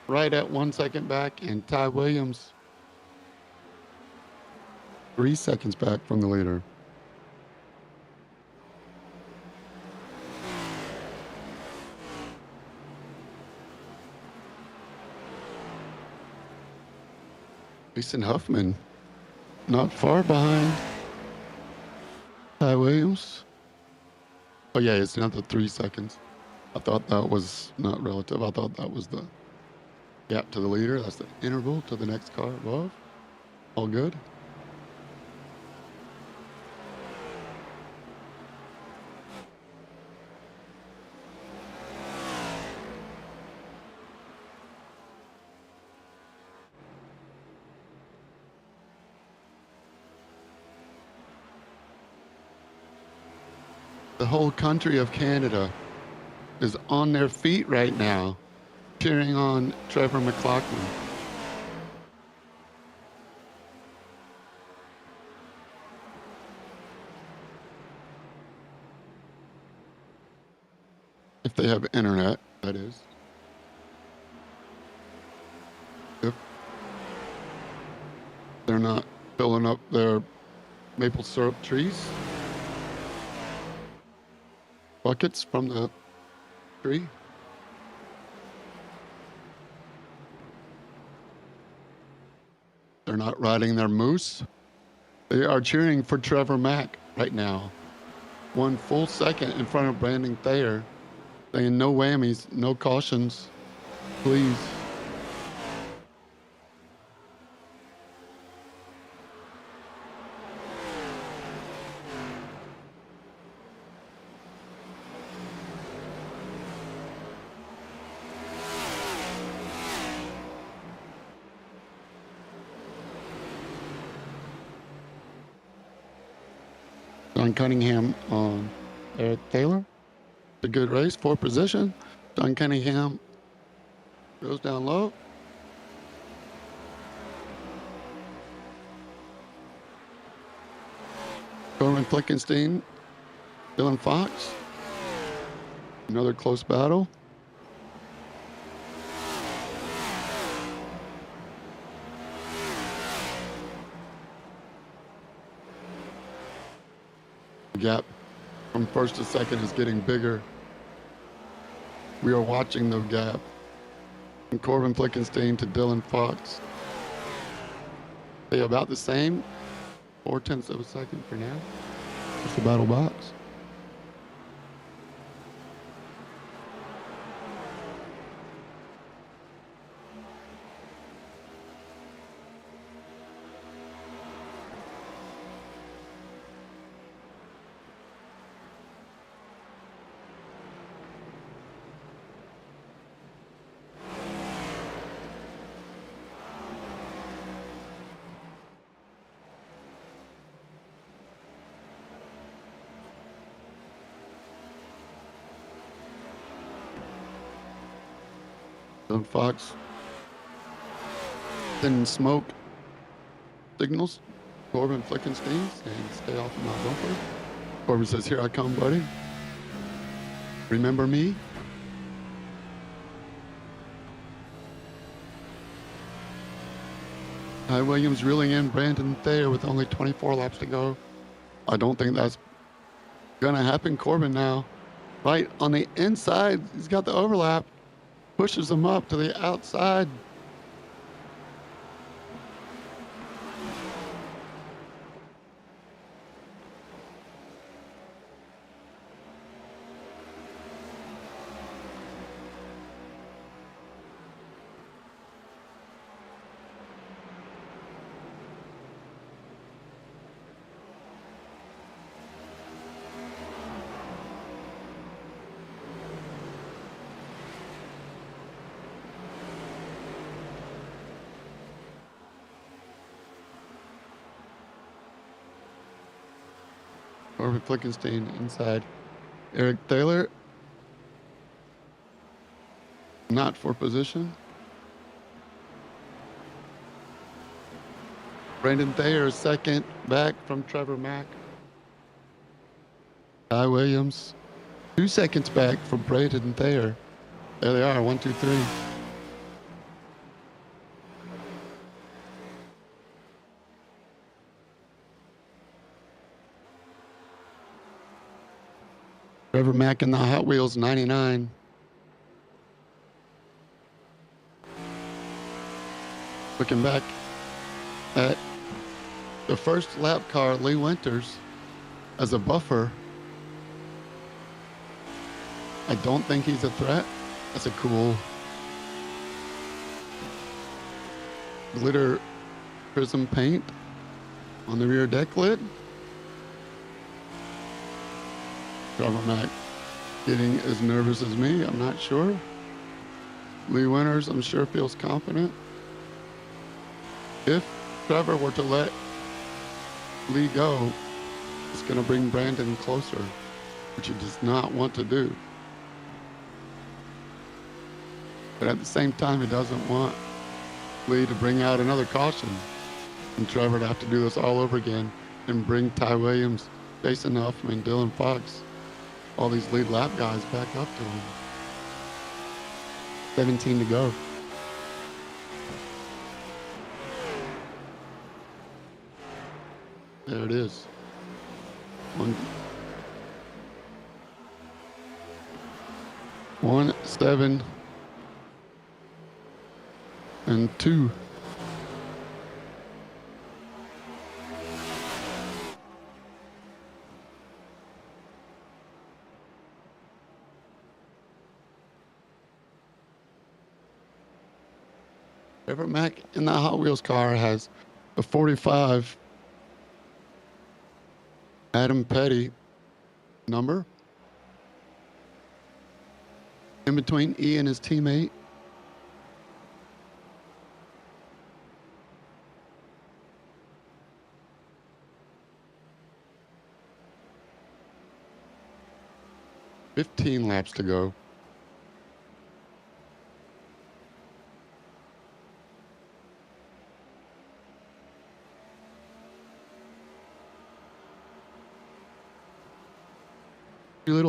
right at 1 second back, and Ty Williams 3 seconds back from the leader. Jason Huffman not far behind Ty Williams. Oh yeah, it's not the 3 seconds. I thought that was not relative. I thought that was the gap to the leader. That's the interval to the next car above. All good. The whole country of Canada is on their feet right now, cheering on Trevor McLaughlin. If they have internet, that is. If they're not filling up their maple syrup trees, buckets from the tree. They're not riding their moose. They are cheering for Trevor Mack right now. 1 full second in front of Brandon Thayer. Saying no whammies, no cautions, please. John Cunningham on Eric Taylor. A good race, 4th position. John Cunningham goes down low. Corbin Flickenstein, Dylan Fox. Another close battle. The gap from 1st to 2nd is getting bigger. We are watching the gap from Corbin Flickenstein to Dylan Fox. They are about the same, 0.4 of a second for now. It's the battle box. And Fox sending smoke signals. Corbin Flickenstein saying, stay off of my bumper. Corbin says, here I come, buddy. Remember me? Ty Williams reeling in Brandon Thayer with only 24 laps to go. I don't think that's going to happen. Corbin now, right on the inside. He's got the overlap. Pushes him up to the outside. Corbin Flickenstein inside. Eric Thaler not for position. Brandon Thayer is second, back from Trevor Mack. Ty Williams 2 seconds back from Brandon Thayer. There they are, 1, 2, 3. Trevor Mack in the Hot Wheels 99. Looking back at the first lap car, Lee Winters, as a buffer. I don't think he's a threat. That's a cool glitter prism paint on the rear deck lid. Trevor Mack getting as nervous as me, I'm not sure. Lee Winters, I'm sure, feels confident. If Trevor were to let Lee go, it's going to bring Brandon closer, which he does not want to do. But at the same time, he doesn't want Lee to bring out another caution and Trevor to have to do this all over again and bring Ty Williams, Jason Huffman, Dylan Fox, all these lead lap guys back up to him. 17 to go. There it is. 1, 7, and 2. Trevor Mack in the Hot Wheels car has a 45 Adam Petty number in between E and his teammate. $15 laps to go.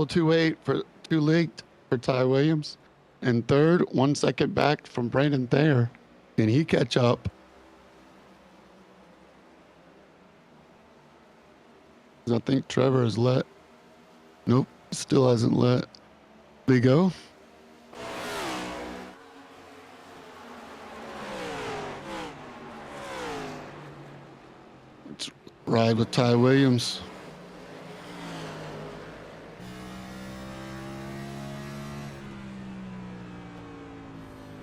Too late for Ty Williams. And third, 1 second back from Brandon Thayer. Can he catch up? I think Trevor has let. Nope, still hasn't let Lee go. Let's ride with Ty Williams.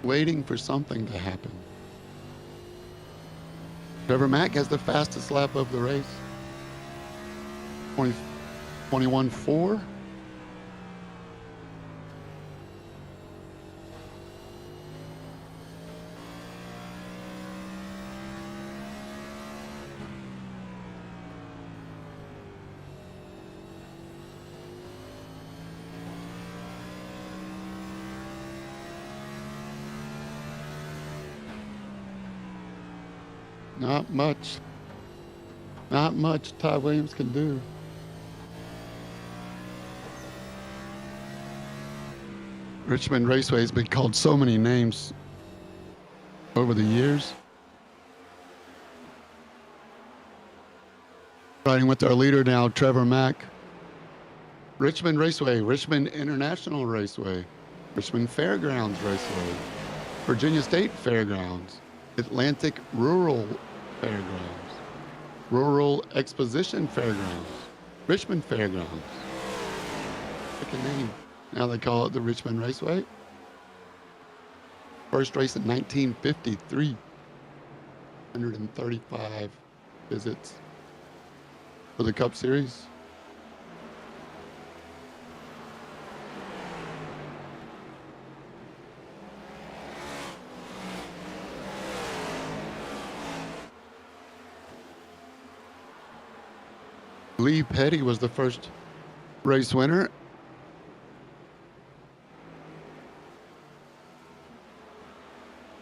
Waiting for something to happen. Trevor Mack has the fastest lap of the race. 21.4. Not much. Not much Ty Williams can do. Richmond Raceway has been called so many names over the years. Riding with our leader now, Trevor Mack. Richmond Raceway, Richmond International Raceway, Richmond Fairgrounds Raceway, Virginia State Fairgrounds, Atlantic Rural Fairgrounds, Rural Exposition Fairgrounds, Richmond Fairgrounds. Pick a name. Now they call it the Richmond Raceway. First race in 1953. 135 visits for the Cup Series. Lee Petty was the first race winner.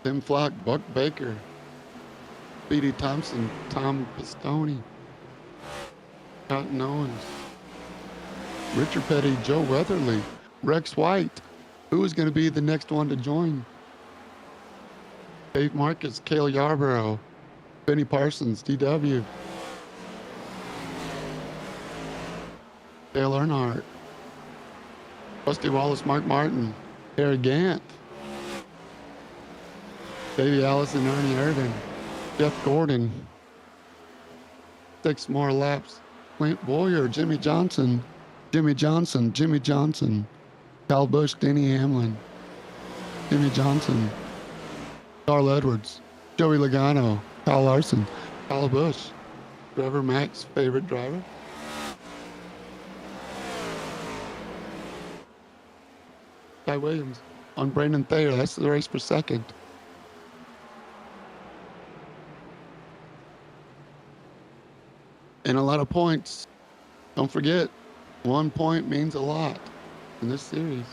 Tim Flock, Buck Baker, Speedy Thompson, Tom Pistone, Cotton Owens, Richard Petty, Joe Weatherly, Rex White. Who is going to be the next one to join? Dave Marcus, Cale Yarborough, Benny Parsons, DW, Dale Earnhardt, Rusty Wallace, Mark Martin, Harry Gant, Davey Allison, Ernie Irvin, Jeff Gordon, 6 more laps, Clint Boyer, Jimmy Johnson, Kyle Busch, Denny Hamlin, Jimmy Johnson, Carl Edwards, Joey Logano, Kyle Larson, Kyle Busch, Trevor Mack's favorite driver. Ty Williams on Brandon Thayer. That's the race for second. And a lot of points. Don't forget, 1 point means a lot in this series.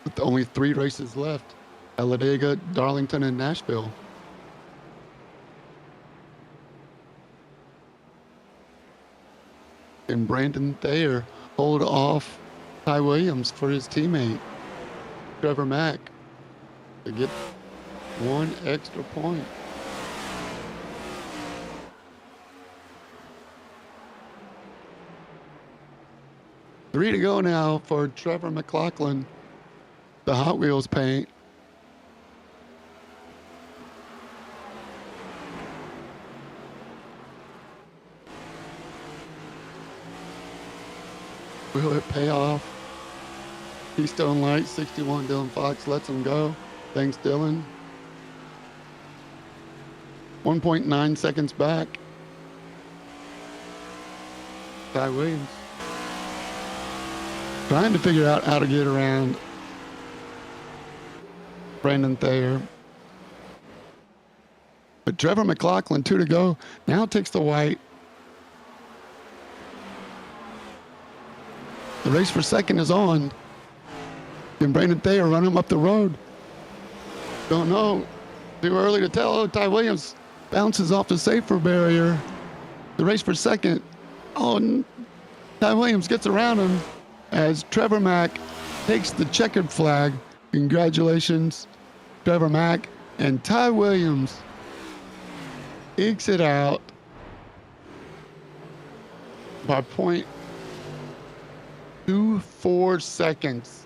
With only 3 races left, Talladega, Darlington, and Nashville. And Brandon Thayer hold off Ty Williams for his teammate, Trevor Mack, to get 1 extra point. Three to go now for Trevor McLaughlin, the Hot Wheels paint. Will it pay off? Keystone Light, 61, Dylan Fox lets him go. Thanks, Dylan. 1.9 seconds back. Ty Williams trying to figure out how to get around Brandon Thayer. But Trevor McLaughlin, 2 to go, now takes the white. The race for second is on. Can Brandon Thayer run him up the road? Don't know. Too early to tell. Oh, Ty Williams bounces off the safer barrier. The race for second. Oh, Ty Williams gets around him as Trevor Mack takes the checkered flag. Congratulations, Trevor Mack. And Ty Williams ekes it out by 0.24 seconds.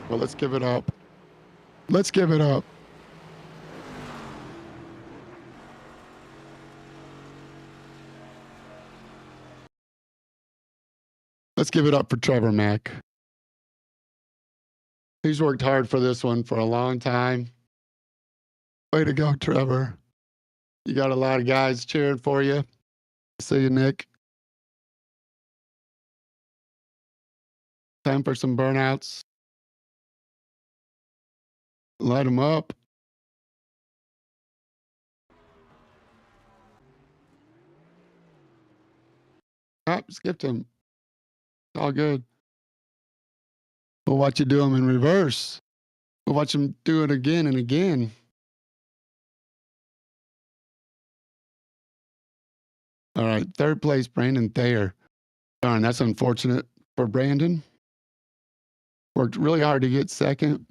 Well, let's give it up. Let's give it up. Let's give it up for Trevor Mack. He's worked hard for this one for a long time. Way to go, Trevor. You got a lot of guys cheering for you. See you, Nick. Time for some burnouts. Light them up. Ah, skipped him. All good. We'll watch you do them in reverse. We'll watch them do it again and again. All right, third place, Brandon Thayer. Darn, that's unfortunate for Brandon. Worked really hard to get second.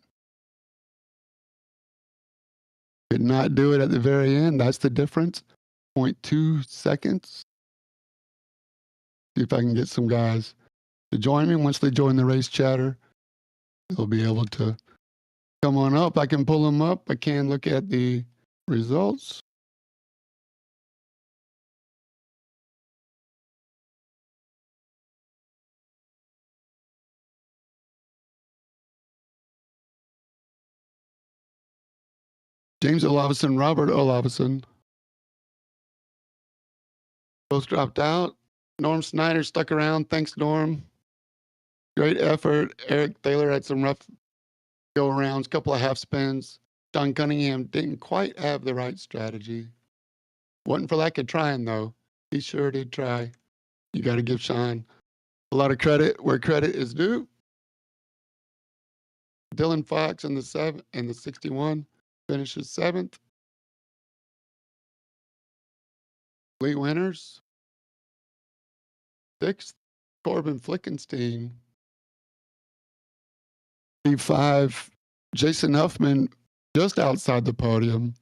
Did not do it at the very end. That's the difference. 0.2 seconds. See if I can get some guys to join me. Once they join the race chatter, they'll be able to come on up. I can pull them up. I can look at the results. James Olavison, Robert Olavison. Both dropped out. Norm Snyder stuck around. Thanks, Norm. Great effort. Eric Thaler had some rough go arounds, couple of half spins. John Cunningham didn't quite have the right strategy. Wasn't for lack of trying, though. He sure did try. You got to give Sean a lot of credit where credit is due. Dylan Fox in the 61 finishes 7th. Lee Winters 6th. Corbin Flickenstein P5. Jason Huffman just outside the podium.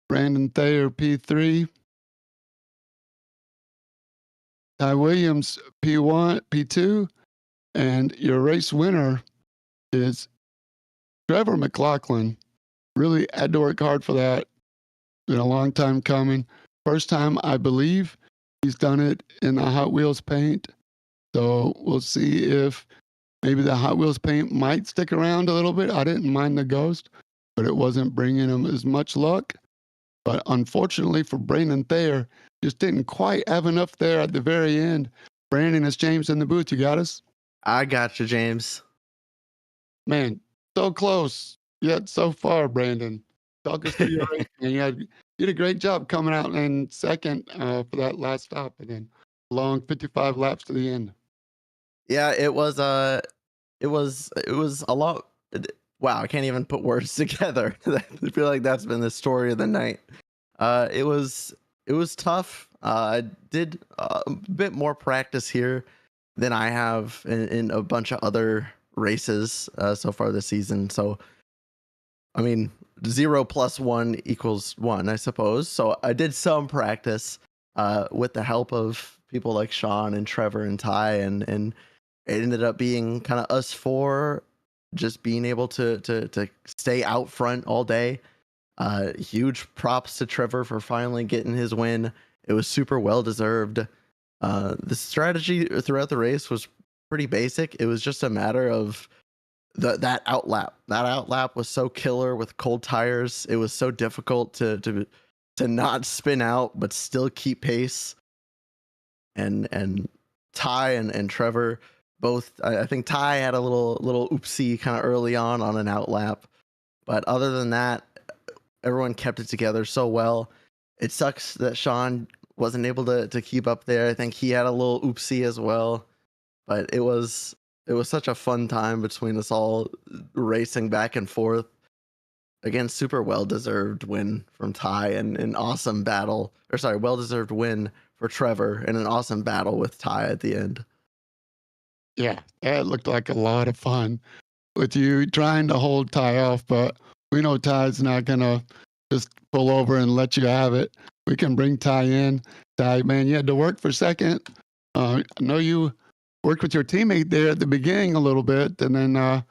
Brandon Thayer P3. Ty Williams P1, P2, and your race winner is Trevor McLaughlin. Really had to work hard for that. Been a long time coming. First time, I believe, he's done it in the Hot Wheels paint. So we'll see if maybe the Hot Wheels paint might stick around a little bit. I didn't mind the Ghost, but it wasn't bringing him as much luck. But unfortunately for Brandon Thayer, just didn't quite have enough there at the very end. Brandon, it's James in the booth. You got us? I got you, James. Man, so close, yet so far, Brandon. Talk us through your race, man. You did a great job coming out in second for that last stop, and then long 55 laps to the end. Yeah, it was a lot. Wow, I can't even put words together. I feel like that's been the story of the night. It was tough. I did a bit more practice here than I have in a bunch of other races so far this season. So, I mean, 0 + 1 = 1, I suppose. So I did some practice with the help of people like Sean and Trevor and Ty, and it ended up being kind of us four just being able to stay out front all day. Huge props to Trevor for finally getting his win. It was super well deserved. The strategy throughout the race was pretty basic. It was just a matter of that outlap. That outlap was so killer with cold tires. It was so difficult to not spin out but still keep pace. And Ty and Trevor both, I think Ty had a little oopsie kind of early on an outlap, but other than that, everyone kept it together so well. It sucks that Sean wasn't able to keep up there. I think he had a little oopsie as well, but it was such a fun time between us all racing back and forth. Again, super well-deserved win from Ty, and an awesome battle, or sorry, well-deserved win for Trevor, and an awesome battle with Ty at the end. Yeah, it looked like a lot of fun with you trying to hold Ty off, but we know Ty's not going to just pull over and let you have it. We can bring Ty in. Ty, man, you had to work for second. I know you worked with your teammate there at the beginning a little bit, and then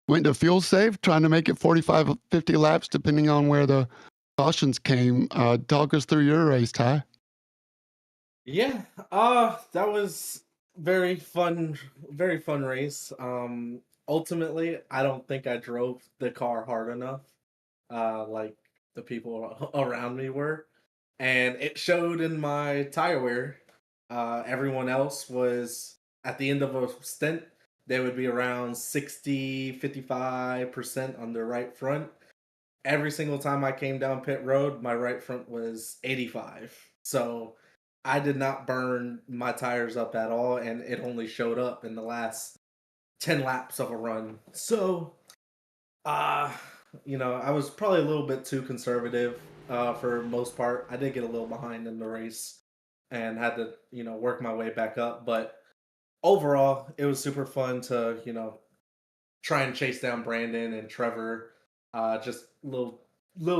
went to fuel safe, trying to make it 45, 50 laps, depending on where the cautions came. Talk us through your race, Ty. Yeah, that was very fun race. Ultimately, I don't think I drove the car hard enough, like the people around me were, and it showed in my tire wear. Everyone else was at the end of a stint, they would be around 60, 55% on their right front. Every single time I came down pit road, my right front was 85. So I did not burn my tires up at all, and it only showed up in the last 10 laps of a run. So, uh, I was probably a little bit too conservative for most part. I did get a little behind in the race and had to, work my way back up. But overall, it was super fun to, try and chase down Brandon and Trevor. Just little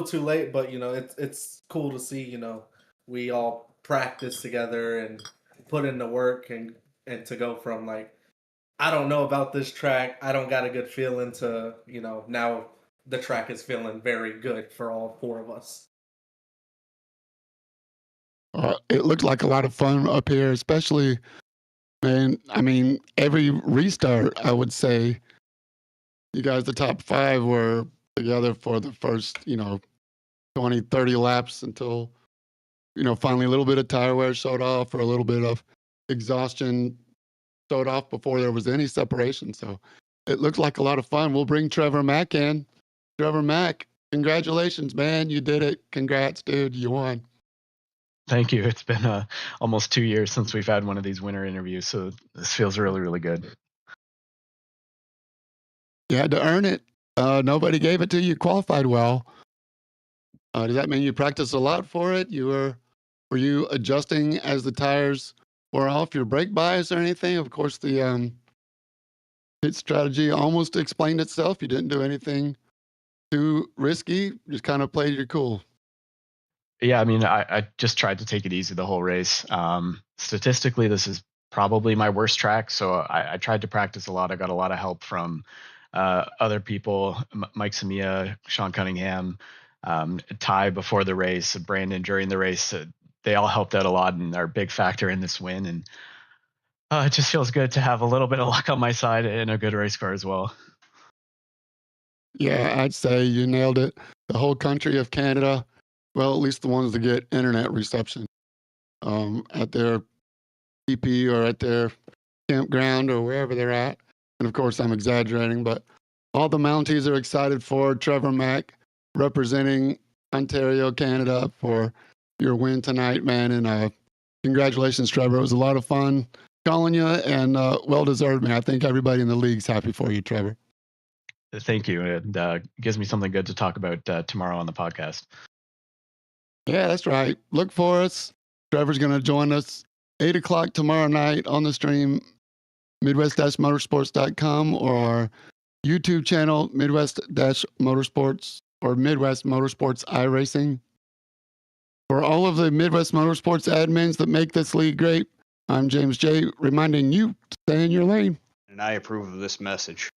too late, but it's cool to see. We all practice together and put in the work and to go from like I don't know about this track. I don't got a good feeling to now the track is feeling very good for all four of us. It looked like a lot of fun up here, especially, man. I mean, every restart, I would say, you guys, the top five, were together for the first, 20, 30 laps until, finally a little bit of tire wear showed off or a little bit of exhaustion showed off before there was any separation. So it looked like a lot of fun. We'll bring Trevor Mack in. Trevor Mack, congratulations, man. You did it. Congrats, dude. You won. Thank you. It's been almost 2 years since we've had one of these winter interviews, so this feels really, really good. You had to earn it. Nobody gave it to you. You qualified well. Does that mean you practiced a lot for it? Were you adjusting as the tires wore off, your brake bias or anything? Of course, the pit strategy almost explained itself. You didn't do anything too risky. Just kind of played your cool. Yeah, I mean, I just tried to take it easy the whole race. Statistically, this is probably my worst track, so I tried to practice a lot. I got a lot of help from other people, Mike Samia, Sean Cunningham, Ty before the race, Brandon during the race. They all helped out a lot and are a big factor in this win. And it just feels good to have a little bit of luck on my side and a good race car as well. Yeah, I'd say you nailed it. The whole country of Canada, well, at least the ones that get internet reception at their PP or at their campground or wherever they're at. And of course, I'm exaggerating, but all the Mounties are excited for Trevor Mack representing Ontario, Canada, for your win tonight, man. And congratulations, Trevor. It was a lot of fun calling you, and well-deserved, man. I think everybody in the league's happy for you, Trevor. Thank you. It gives me something good to talk about tomorrow on the podcast. Yeah, that's right. Look for us. Trevor's going to join us 8 o'clock tomorrow night on the stream, midwest-motorsports.com, or our YouTube channel, Midwest-Motorsports, or Midwest Motorsports iRacing. For all of the Midwest Motorsports admins that make this league great, I'm James J., reminding you to stay in your lane. And I approve of this message.